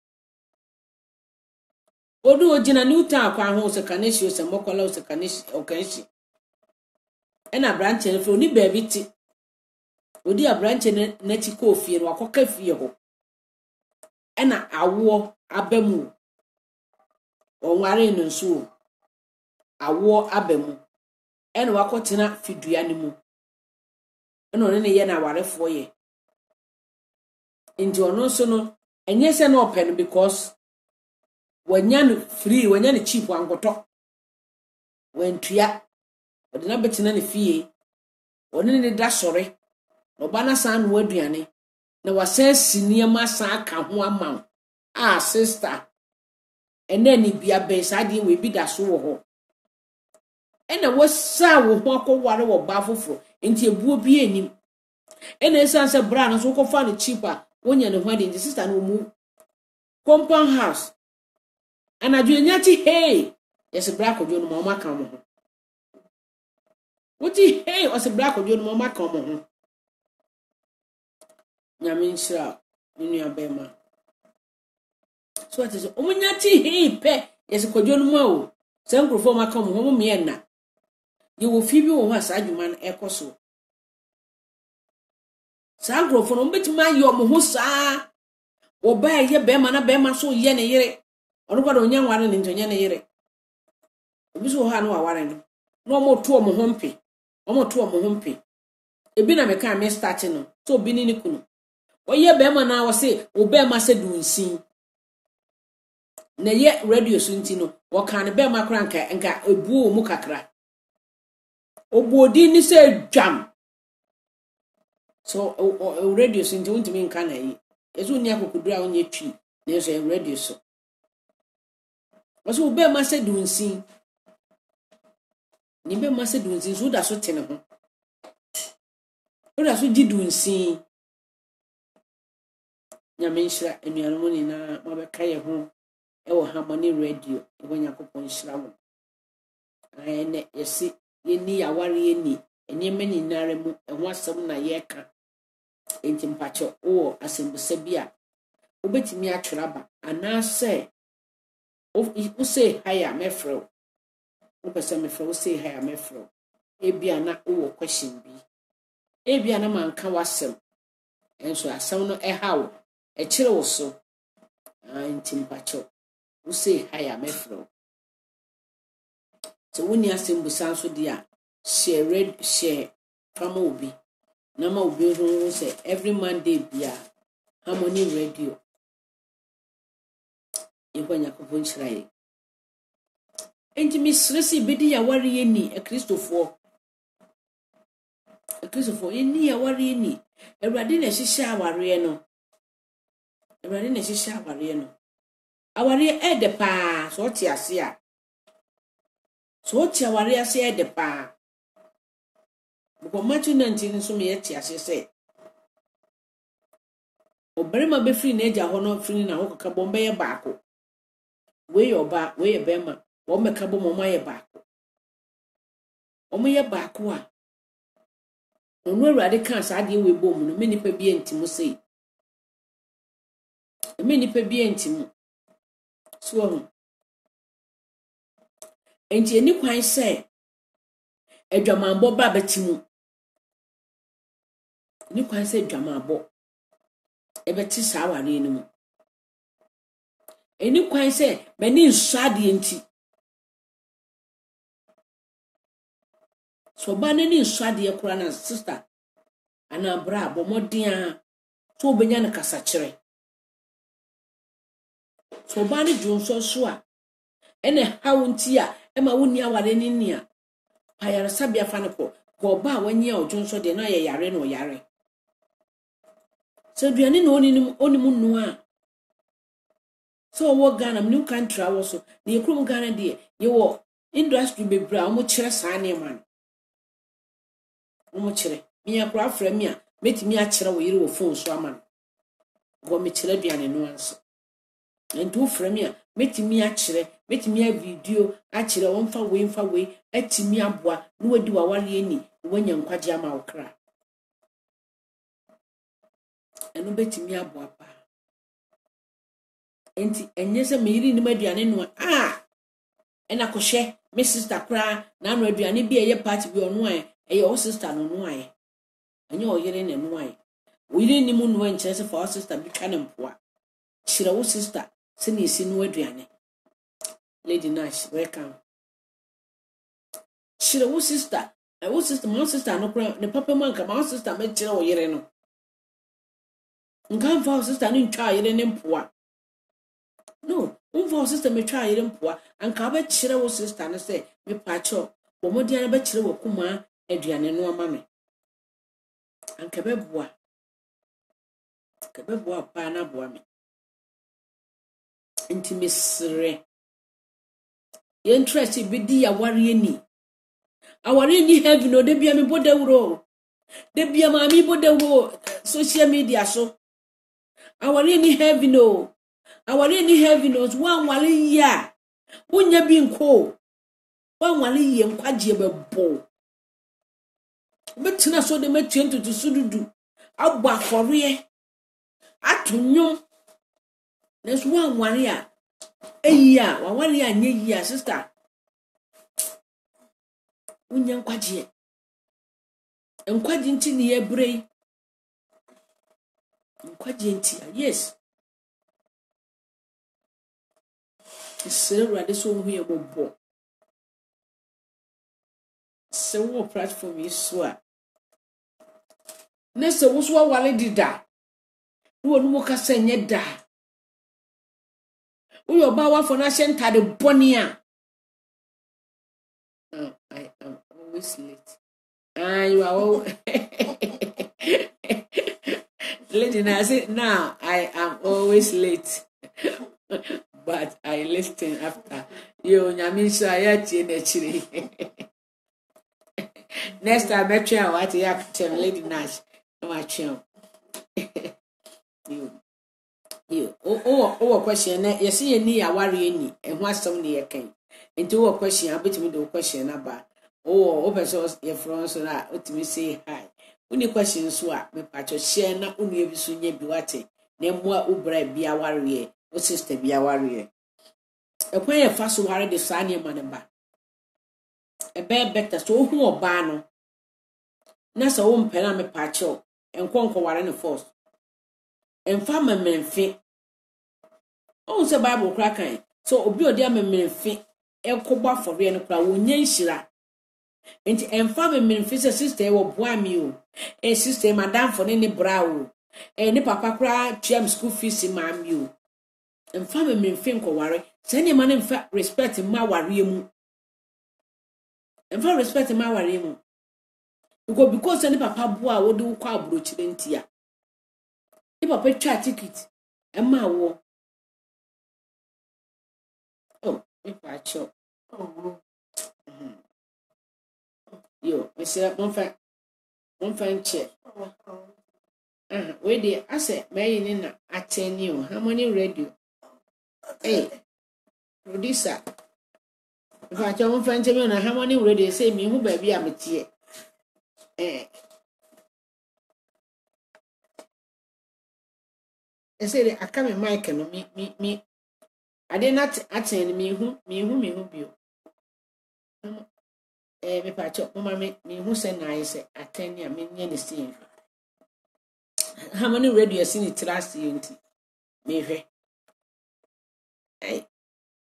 odu ogina ni uta akwa ho se kaneshi se mokola se kaneshi okanshi ena branch en fro ni ba beti odi abranche na ti ko fie no akoka fie ho ena awo abamu onware no nso awo abamu ena wakotena fidua ne mu ena one ne ye na awarefo ye nti ono nso no enye se na open because wanya no free wanya no cheap angoto wentua odina betina ne fie one ne da sore oba na san no aduane na wasan siniema san ka ho ama sister ene ni bia be sade we bi da so wo ho ena wasa wo ho akoware wo ba foforo nti ebuo bi enim ena esanse bra no so ko fa no cheaper wonya ne hwade nti sister no mu compound house anadwo nyati hey yes bra ko no ma ka mo ho wuti hey os bra ko no ma ka mo ho nyame nshira nnu abema so ati so omunyati hey pe yes ko no ma o sankrofo ma ka mo ho me na ye wo fi bi wo ho asadwuma no ekoso sankrofo no mbetima yo mo ho saa wo ba ye be ma na be ma so ye ne yire ono kwa do nya nware ne ntonye ne yire obi so ha no aware no no mo to mo ho mpe mo to mo ho mpe ebi na me ka me start no so obi ni kunu wo ye be ma na wo se wo be ma se dunsin na ye radio so nti no wo kan be ma kra nka ebu mu kakra obuodi ni se dwam so radio so nti wontimi nka na yi ezo ni akokudura onye twi na so radio so waso be ma se dunsin ni be ma se dunsin so da so tene ho o da so gi dunsin nyame nshira enuanum ni na mabeka ye ho e wo Monni radio e wo Yakobon nshira wo ene yesi yeni Aware ni eneme ni nare mu e ho asem na ye ka enti mpacho o asembusa bia obetimi atweraba anase o say higher mefro o pese mefro o say higher mefro ebia na o question bi ebia na manka wasem enso asem no hawo e kire wo so enti mpacho o say higher mefro so woni asembusa so dia share fama obi na ma obi ho say every Monday bia Monni radio e Yakobon nshira ye enti misresi bedi Aware ni Kristofo ni Aware ni Ewrade na hihye Aware no Ewrade na hihye Aware no Aware ede pa so ti ase a so ti Aware ase ede pa bo Matthew 19 so me ti ase se obarima be free na eja ho no free na ho kaka bombe ye baako we oba we bema wo meka bo mo ye baako o mo ye baako a onu Ewrade kan sa de we bom no me nipa bi entimu sei me nipa bi entimu so enti eni kwan se adwamanbo ba betimu ni kwan se adwamanbo ebeti sa Aware ni mu eni kwan se mani nsade enti so ba nani nsade ekura na sister ana bra bomodin so obenya na kasa kire so ba ni jonso so a ene hawunti a ema woni Aware ni nni a payar sabia fa ne ko ba wanya ojonso de na ye yare no yare so duane no onimu nu a so wo Ghana new country awo so na yekrum Ghana de ye wo industry bebra omo kire saa ne man omo kire mi akura fra mi a metimi a kire wo yire wo phone so aman go me kire duane no anso ntu fra mi a metimi a kire metimi a video a kire wo mfa we atimi aboa no wadi Aware ni wanya nkwaje ama okra eno betimi aboa pa enti enye se meyiri ni maduane no ena kohye me sister kra na no aduane bi eye party bi ono eye o sister no no Enye oyere ne no ai. Oyere ni mu no enche se for sister bi twa ne mpoa. Chira wo sister se ne esi no aduane. Lady Nash, welcome. Chira wo sister, wo sister, my sister no kra ne papa man ka my sister me chira oyere no. Nka mfa sister ni ntwa oyere ne mpoa. No, mfa sister me twa oyere mpoa. Anka ba chira wo sister no se me pa cho. Wo modi an ba chira wo kuma aduane no ama me. Anka beboa. Ka beboa pa na boa me. Enti mesre. Ye interest bi di aware ni. Aware ni heavy no de bia me bodawro. De bia maami bodawro social media so. Aware ni heavy no. Aware ni heavy no wan wale ya. Wonya bi nko. Wan wale ye nkwaje bebo. Betina so de metuen to sududu. Abọ afọre. Atunyo. Nes wan wale ya. Eya, wan wale ya nye ya sister. Wonya nkwaje. Nkwaje nti ni ebrei. Nkwaje nti yes. Sere so hu ye bobo. Se wo platform yi so a. Na se wo so wale dida. Wo no mo ka se nye da. Wo yo ba wa for na shenta de boni a. I am always late. You are all lady na say now I am always late. But I listen after. Yo nyami so ayatie na chiri. Next time I try what you have to Lady Nash. No, I try. You. Question. You see, you need a worry any, and what's some near can. Into a question, I bet me the question about. Open source, your friends, so that what me say hi. Only questions swap, me patch share not only if you be what name what Ubra be a warrior, or sister be a warrior. A way of fast worry the sunny man ba. A bear better so who or bano. Nasa won pena me pacho and conquer warren force. And farmer men fit. Oh, say Bible cracking. So obi o dia men fit. E koba for re no kra wonya nhira. Enti emfa men fit sister wo boa mi o. E sister madam for ne bra o. E ne papa kra twam school fees ma mi o. Emfa men fit nko ware. Se ne man emfa respect ma ware mu. Emfa respect ma ware mu. Because any papa boa wo do kwa abrochire ntia. If papa twa ticket, Emma wo. Oh, if I chop. Oh. Yo, I say one fan check. Where the I say may in attend you. How many radio? Hey, producer. If I tell one fan tell me how many radio say me who baby I'm here. I say I come in mic and me. I did not attend me who be. Me patch mama me who say nice attend ya me near the scene. How many radio seen it last year? Me he.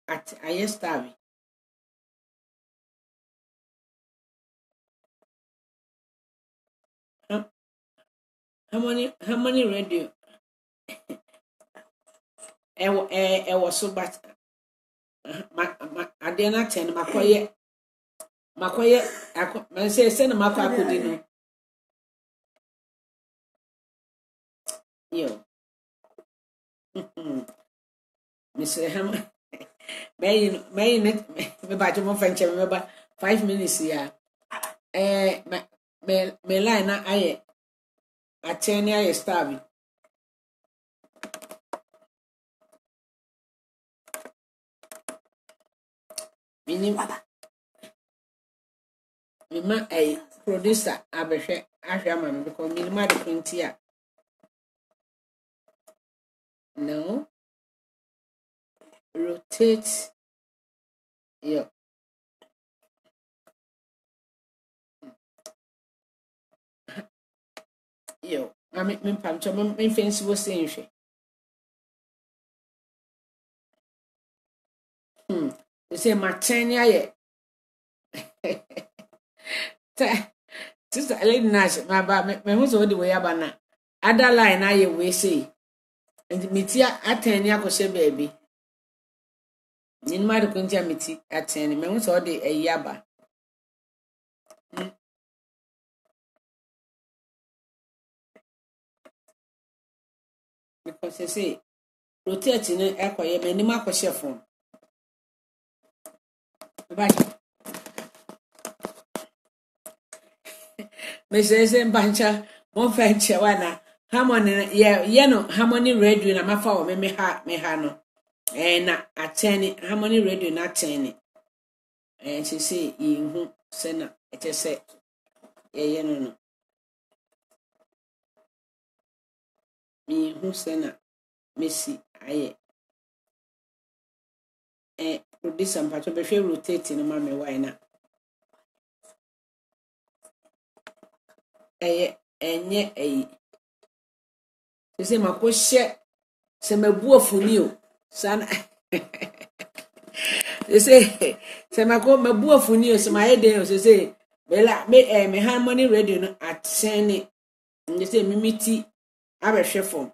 I starve. How many radio? I was so bad. I did not attend Makoye. I say send Mako dinner. Yo. Mr. Ham. May me batch more French, remember 5 minutes here. Me line I attend I starving. Meaning, me a producer, Abeshe, Ashaman, because me mad printia. No, rotate. Yo. yo me pam cho me fancy wo say nhwe they say my 10 aye sister lady nash my ba me hu so the way abana other line aye we say and metia atani akose baby ni ma de kuntia meti atani me hu so the ayaba because they say rotate no ekoye me ni ma akose phone ba me say bancha mo fa che wana harmony ye no harmony radio na mafa wo me ha no na ateni harmony radio na ateni she say hu se na eche se ye no mi hu se na Messi aye producer mpacho be hwe rotate no ma me why na enye se makohye se mabu afuni o sana se mabu afuni o se ma eden o se bela me harmony radio no atene se mimiti abehwe form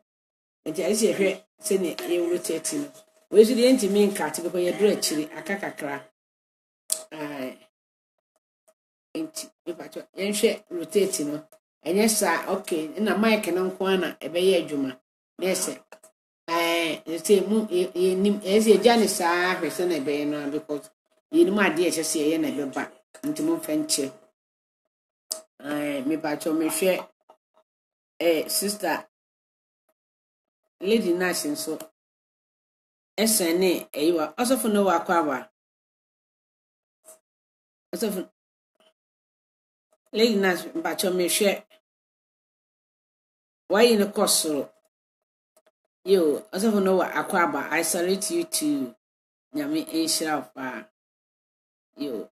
enti ai se hwe se ne ye rotate no we su de enti min ka te ko ye dura chiri akakakra enti me pacho yen hwe rotate no enye sa okay na mic no nko ana ebe ye adwuma na ese say mu nim ese jani sa hwe se na ebe no because yin ade e chese ye na beba nti mu fanche me pacho me hwe sister lady nation so esene eyiwa osofo no wa kwa ba osofo lady nation pacho me hwe why in the course yo osofo no wa akwaba I salute you to nyame enshira fa yo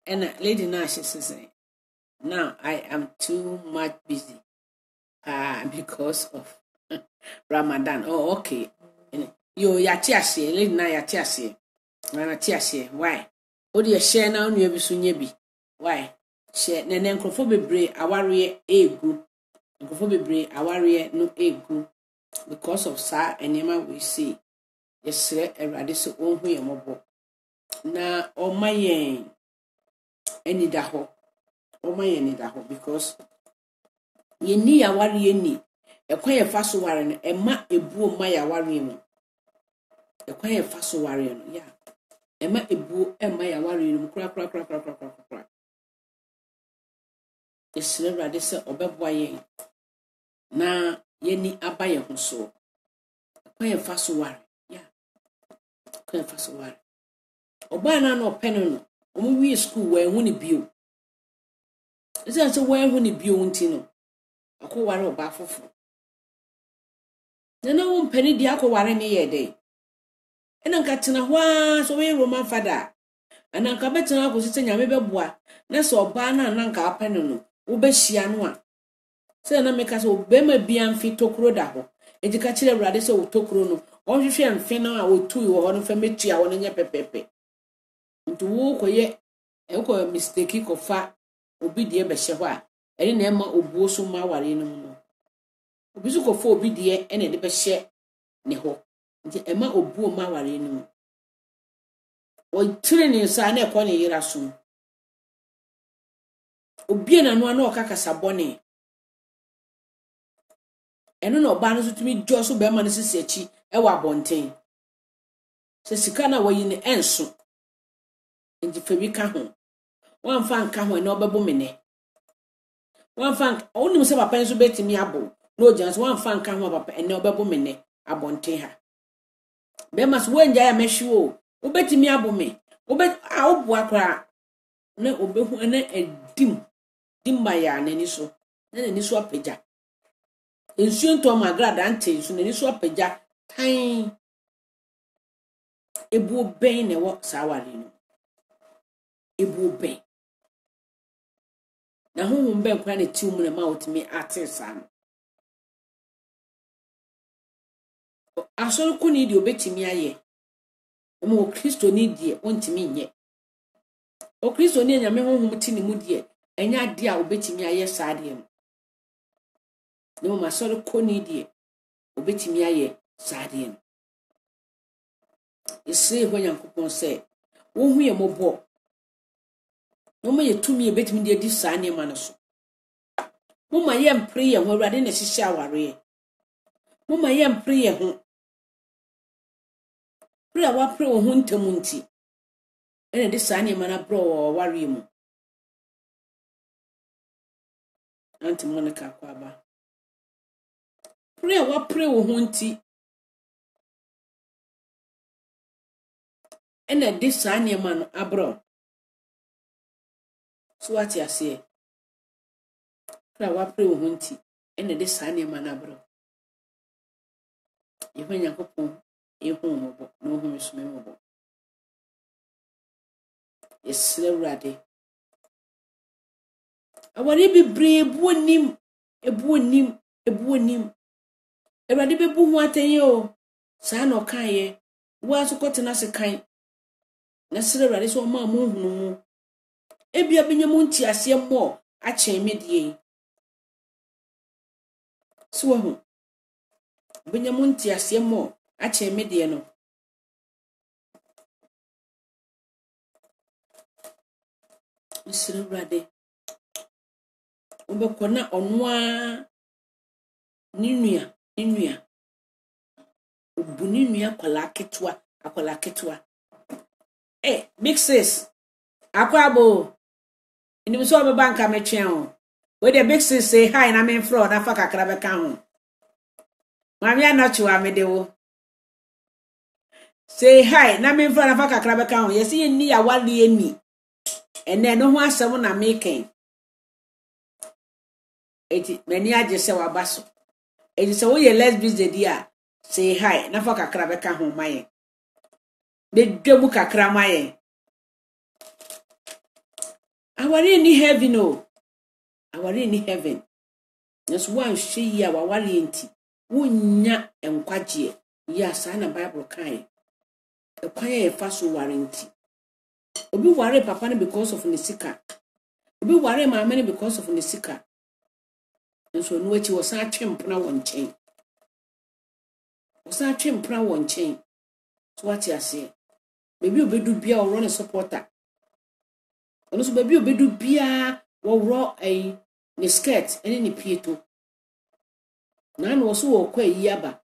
and lady nation say now I am too much busy because of Ramadan. Oh, okay. Yo, yatiase, lady na yatiase. Na yatiase. Why? O de share na onu ebisu nyebi. Why? Share na nkrofo bebre aware egu. Nkrofo bebre aware no egu because of sa enema we see. Yesre erade so onhu ye mobo. Na omayen eni da ho. Omayen ni da ho because ye ni aware ni ekwan ye fa so ware no ema ebuo ma ya ware mu ekwan ye fa so ware no ya ema ebuo ema ya ware no kura esire rade se obeboa ye na ye ni abaye ho so ekwan ye fa so ware ya ekwan ye fa so ware oba na no peno no omu wi school wa hu ni bio ese se wa hu ni bio nti no akọ ware oba foforo nana wo mpani di akọware ne ye de ena nka tena hwa so we roman father ana nka betena akosite nyame beboa na so oba na nka apene no wo behia no a se na meka so obema bia mfi tokuro da ho ejika kire awrade se wo tokuro no onhwehwe mfe na a wo tu wo ho no fa metua wo nye pepepe nti wo koye ekọ mistake ko fa obi die behye ho a eri na ema obuo so ma ware no obisu ko fo obi de ene de be hye ne ho nti ema obuo ma ware no o tire ne sa na ekọ ne yira so obi na no na okakasa bone eno na oba no so tumi jo so be ma no sisi achi e wa bonten se sika na wayi ne enso nti fa bi ka ho wan fa nka ho na obebo mene wan fa onim se papa nso betimi abo no jans wan fa nka ho papa ene obebo mene abonten ha be mas wenja ya mehwe o obetimi abo me obo akra na obehu na edim dimba ya nani so na nani so apagya ensuo nto magrada ante so nani so apagya tan ebu ben ne wo sawari no ebu ben na honhom ben kwa ne tiw mu na ma otimi ate sa no asori ko ni di obetimi aye mo Kristo ni die ontimi nye o Kristo ni nyame honhom ti ni mu die enya de a obetimi aye saade no ma asori ko ni die obetimi aye saade no ese ho Nyankopon se wo hu ye mobo no ma yetumi ebetimi de di saane ma no so mo ma ye mpre ye ho Awurade na hihye aware mo ma ye mpre ye ho pra wa pre wo ho ntamunti ene de saane ma na bro ware mu anti Monica kwaba wa pre wo ho nti ene de saane ma no abro so what you say wa pre wo ho nti ene de saane ma na abro yehu Nyankopon ehu mo no hu mesume mo yesre Awurade awari bibre ebu onim Awurade bebu hu atenye o saa na okan ye wo asokotena se kan na sre Awurade so ma mo hunu mu ebia benyam nti ase mo a chen medie so hu benyam nti ase mo a chen medie no sre Awurade obekona onwa ninua obuninua akwala ketwa big sis akwabo inimu so be banka metwen ho we the big sis say hi na men fro na fa kakra be ka ho Maame anachiwa medewo say hi na men fro na fa kakra be ka ho yesi ni ya wale ni ene no ho asem na meken eti mani age se wabaso eti se wo ye lesbians de dia say hi na fa kakra be ka ho maye be dwebu kakra maye awari ni heaven o awari ni heaven yes one hwe ya wawari enti wonya enkwaje ya sa na Bible kan ekwan ye fa so warranty obi ware papa ne because of nesika obi ware maame ne because of nesika nso no echi wo sa atwempna wonchen so what you say baby obedu bia o run supporter ono so baby obedu bia wo ro ne skirt ene ne pieto na no so wo kwa yi aba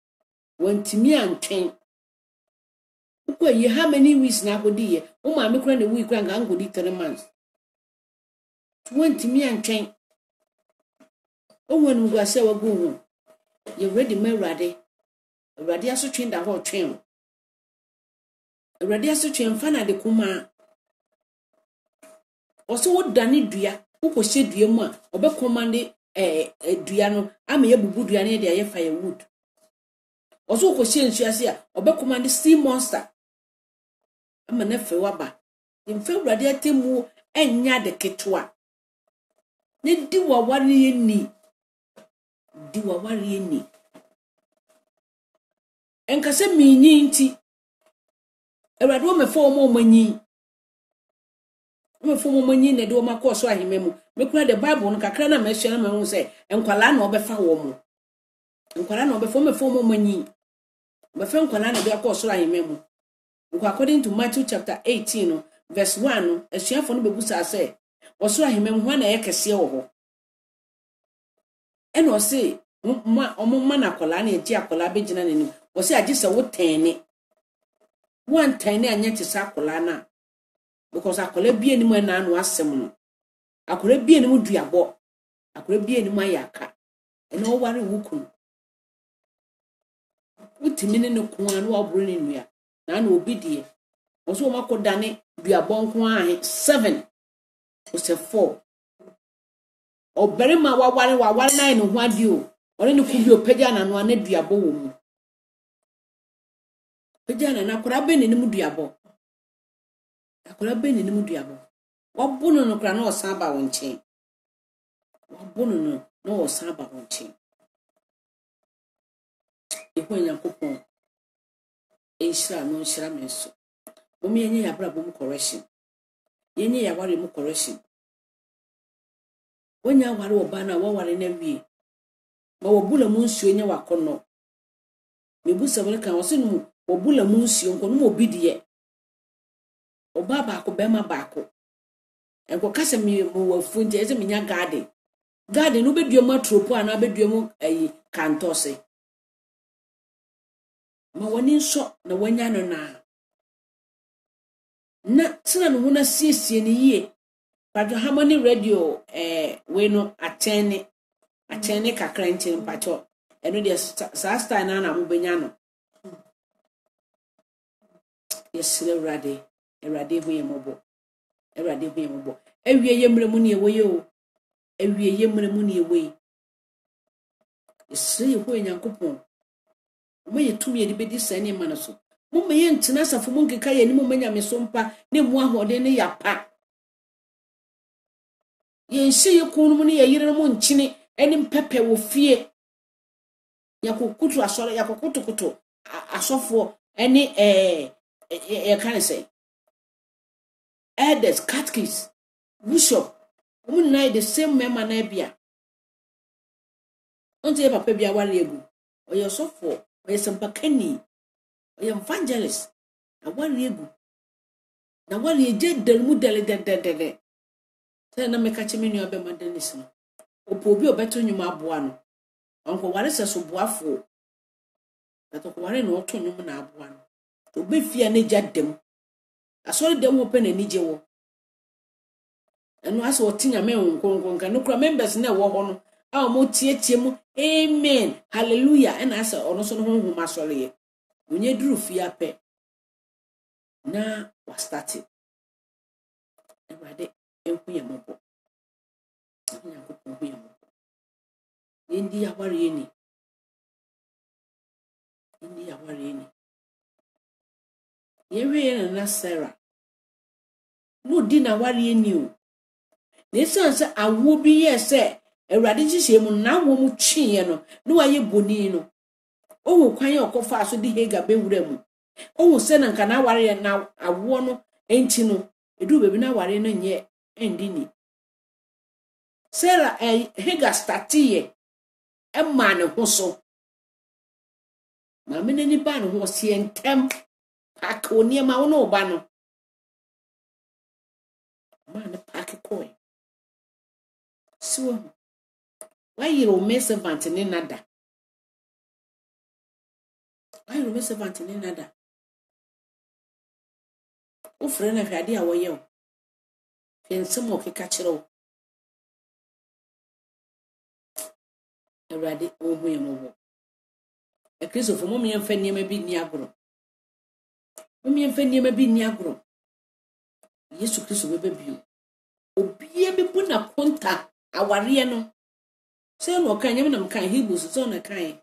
wantimi antwen kwa yi how many weeks na agodi ye o ma me kura na week kura nga ngodi 3 months wantimi antwen o wonu gwa se wa go hu you ready my Awurade aso twen da ho twen Awurade aso twen fa na de kuma o so wodane dua ukohye dua mu a obekomande dua no ama ye bubu dua ne de aye firewood o so ukohye nsuase a obekomande sea monster ama na fe waba mfe Awurade atemu enya de ketwa ne di waware ni enkase minyi nti Awurade o mefo mo manyi ne de o makoso ahememu mekura the Bible no kakra na ma hye na ma hu se enkwala na obefa wo mo enkwala na obefo mefo mo manyi befa enkwala na de akoso ahememu according to Matthew chapter 18 no verse 1 no asuafo no bebusa se oso ahememu ho na yekese wo ho eno se ma na akola na eji akola begina nanim o se agi se wo tene one tene anya ti sa akola na because akola bie ni mu na anu asem no akola bie ni mu duabo akola bie ni mu ayaka eno wo ware wukun utimi ne no ko anu obro ni nua na na obi die o so makodane duabo nko ahe 7 o se 4 oberima waware 9 no ho adi o ore ne kubi opagya na no ana duabo wo mu pagya na akora be ne mu duabo akora be ne mu duabo wabono no kra na osan ba wonchen wabono no na osan ba wonchen eho Nyankopon enshira no enshira me so omi yenye ya bra bom correction yenye ya ware mu correction wonya ware oba na waware na wie ma wobula mu nsuo nya wakono mebusa wele kan wose no wobula mu nsuo nko no obi de oba ba ko bema ba ko enko kase me wafu nti eze menya garden no beduam atropo ana beduam ayi kantose ma woni nso na wanya no na sina no huna siesie ni yie but harmony radio we no atene kakra nchen mpacho eno de sa style na mo benya no yesire Erade hu yemobo ewie yemremu ne ewe yo ewie yemremu ne ewe yesire hu enyankopon mo yetumi ye de bedi sane ma so mo me yentena safo mo nkeka ye ni mo manya me so mpa ne mo ahode ne yapa yenhye ye kunu mu ne ye yire mo nkyini eni mpepe wo fie yakokutu asore yakokutu asofo eni ye kan say elders catechist bishop women na the same member na bia onte papa bia ware egu oyo sofo oyo sampakani oyo evangelist na ware egu na ware eje delmu dele se na meka chimini obe madenis no opo obi obeto nyuma aboa no onko ware seso boafo to ware no oto nyuma na aboa no obe fia na jadem asori dem wo pe na nije wo eno aso otinya me nkonkonka no kura members na wo ho no a mo tietie mu amen hallelujah ena asa ono so no honhum asori ye onye duru fia pe na wa start Erade enkuya mobo enkuya mobo ndi ya ware ni yewe na Sarah no di na ware ni o nesanse awo bi ye se Erade hihye mu na wo mu twiye no no waye boni no owo kwan okofa so di hega bewura mu owo se na nka na ware na awo no enti no edu bebi na ware no nye endi ni Sarah hega startie emma ne ho so Maame nani ba no ho se entem akoni ma wo no ba no ma ne paki koi so why you me servant ni nada o frɛ na hwade a woyɛ o fensem o keka kyerɛ o Erade o hu yemobo Kristofo mo me mfa niema bi ni agro Yesu Kristo bebe bio obie be bu na konta aware no se no kan nyem na mkan Hebrews so na kan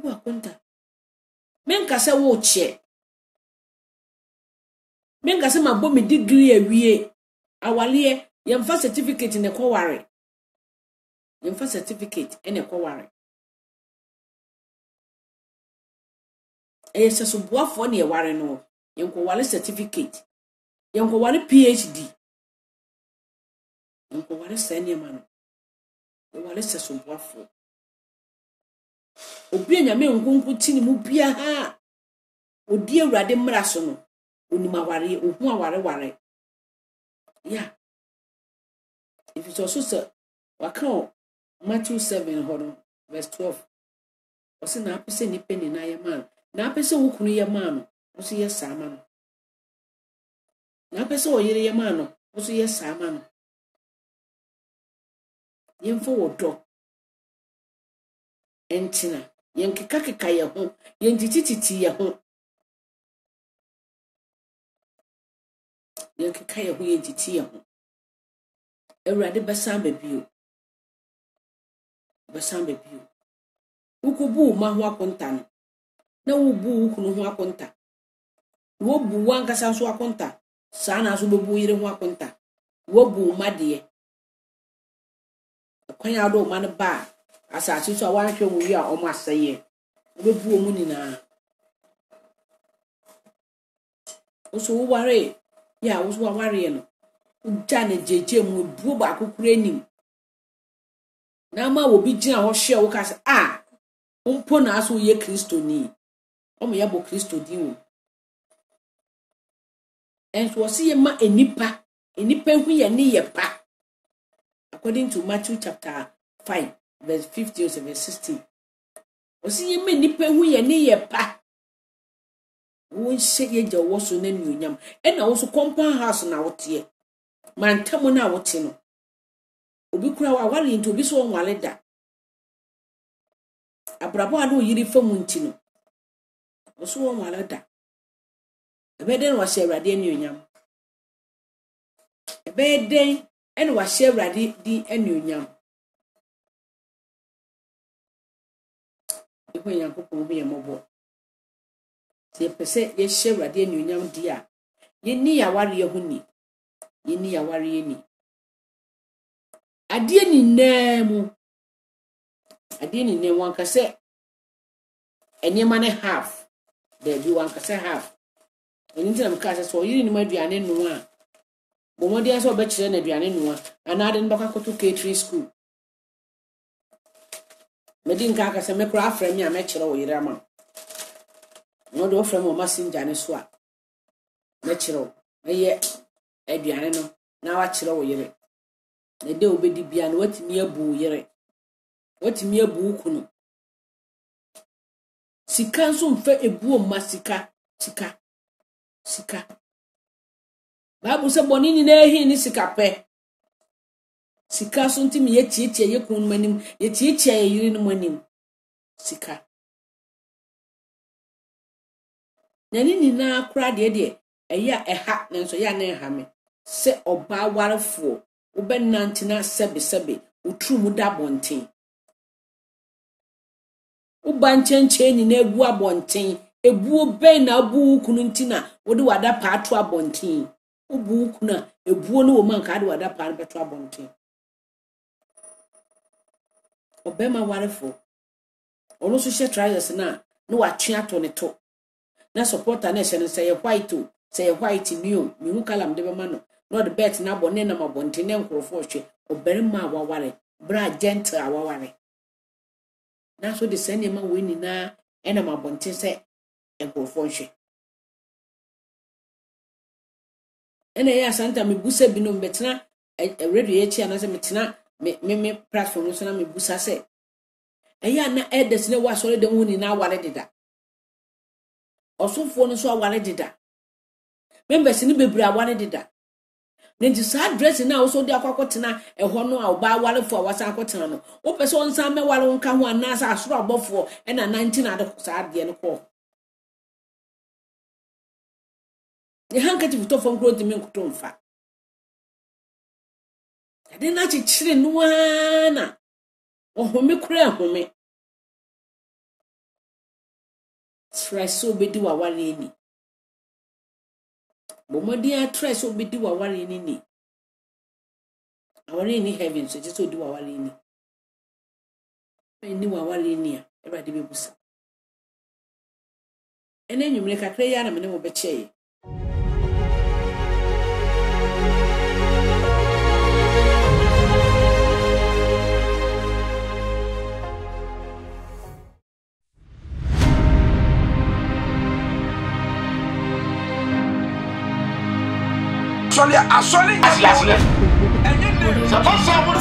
bu akonta menka se wo che menka se mabɔ me degree awie awale yemfa certificate ne kware yemfa certificate ene kware so boafo ne ware no yenko wale certificate yenko wale PhD yenko wale senior man wale so boafo obi anyame nkonko tini mu bia ha odi Awurade mmra so no onima ware ohu aware yeah if it also say waka Matthew 7 hono verse 12 osi na apese ni peni na man na apese wukunu ye man osi ye sama no na apese oyire ye man no osi ye sama no yemfo wodo entina yenkeka ye ho yentititi ye ho yenkeka ye ho yentiti ye ho Awurade besan babio ukubu ma ho akonta no na wubu ukunu ho akonta wo bu wankasa so akonta saa na so bebu yire ho akonta wo bu made kwan ado man ba asase so wanhwe mu wi a o maseye obebu omu nyina oso wo ware ya wo so ware no uja na jeje mu bu ba kokura nim na ma wo bi gina ho hwe wo ka se umpo na aso ye Kristo ni omo ya bo Kristo di wo enso wo se ye ma enipa hu ye ni ye pa according to Matthew chapter 5 verse 50 to verse 16 wo se ye ma enipa hu ye ni ye pa wo se ye ja wo so na nuonyam na wo so compound house na wo te mantam na wo te no obi kura wa wale nti obi so nwale da abrabo ado yiri famu nti no wo so nwale da ebeden wa hye awrade anuonyam ebeden ene wa hye awrade di anuonyam iko yankopon bi yemobo se pese ye hye awrade anuonyam di a ye ni ya ware ye huni ye ni ya ware ye ni ade ni nemu anka se enema ne half there be one ka se half enti na mka se so yiri ni maduane no a bomodi aso be kire na aduane no a anade no bakakoto catering school medin ka se mekro afra mi a me kire wo yire ama no do ofra mo messenger ne so a me kire wo eye aduane no na wa kire wo yire na de obedi bia na watimi abu yire watimi abu kunu sika nso mfa ebu ma sika babu se bonini na ehi ni sika pe sika so ntimi ye tietie ye kunu manim ye tietie ye yiri no manim sika nani na akura de eya eha nanso ya na eha me se oba warefo wo benantina sebe utrumu da bonten uba nchenche ni na ebu abonten ebu ben na abu kunu ntina wo de wada pa ato abonten ubu kuna ebu no wo man ka de wada pa beto abonten obema warefo ono so hye trousers na wa twe ato ne to na supporter na hye no say white new mi hu kalam de be ma no no the bet na abonne na mabonten na nkrofo hwe oberima awaware bra gentle awaware na so de sene ma we ni na ena mabonten se nkrofo hwe ena ya santa me busa binom betena radio echi ana se metena me platform so na me busa se eya na edes ne wa sore de hu ni na aware deda osofo no so aware deda members ni bebra aware deda nti sa dress na wo so de akwakotena eho no a oba aware fo awasa akotena no wo pese on san me ware nka ho anasa asoro abofo ena 19 ade sa de ne ko ni handkerchief to fon growth me nkoto mfa ade na chichire no ana ohome kura ahome stress obedi wa ware ni bomodi a stress obedi wa ware ni aware ni heaven so just odi wa ware ni wa ware ni a everybody be busa ene nyumre kakra ya na me ne mo be cheye Asoli. Ça passe à vous,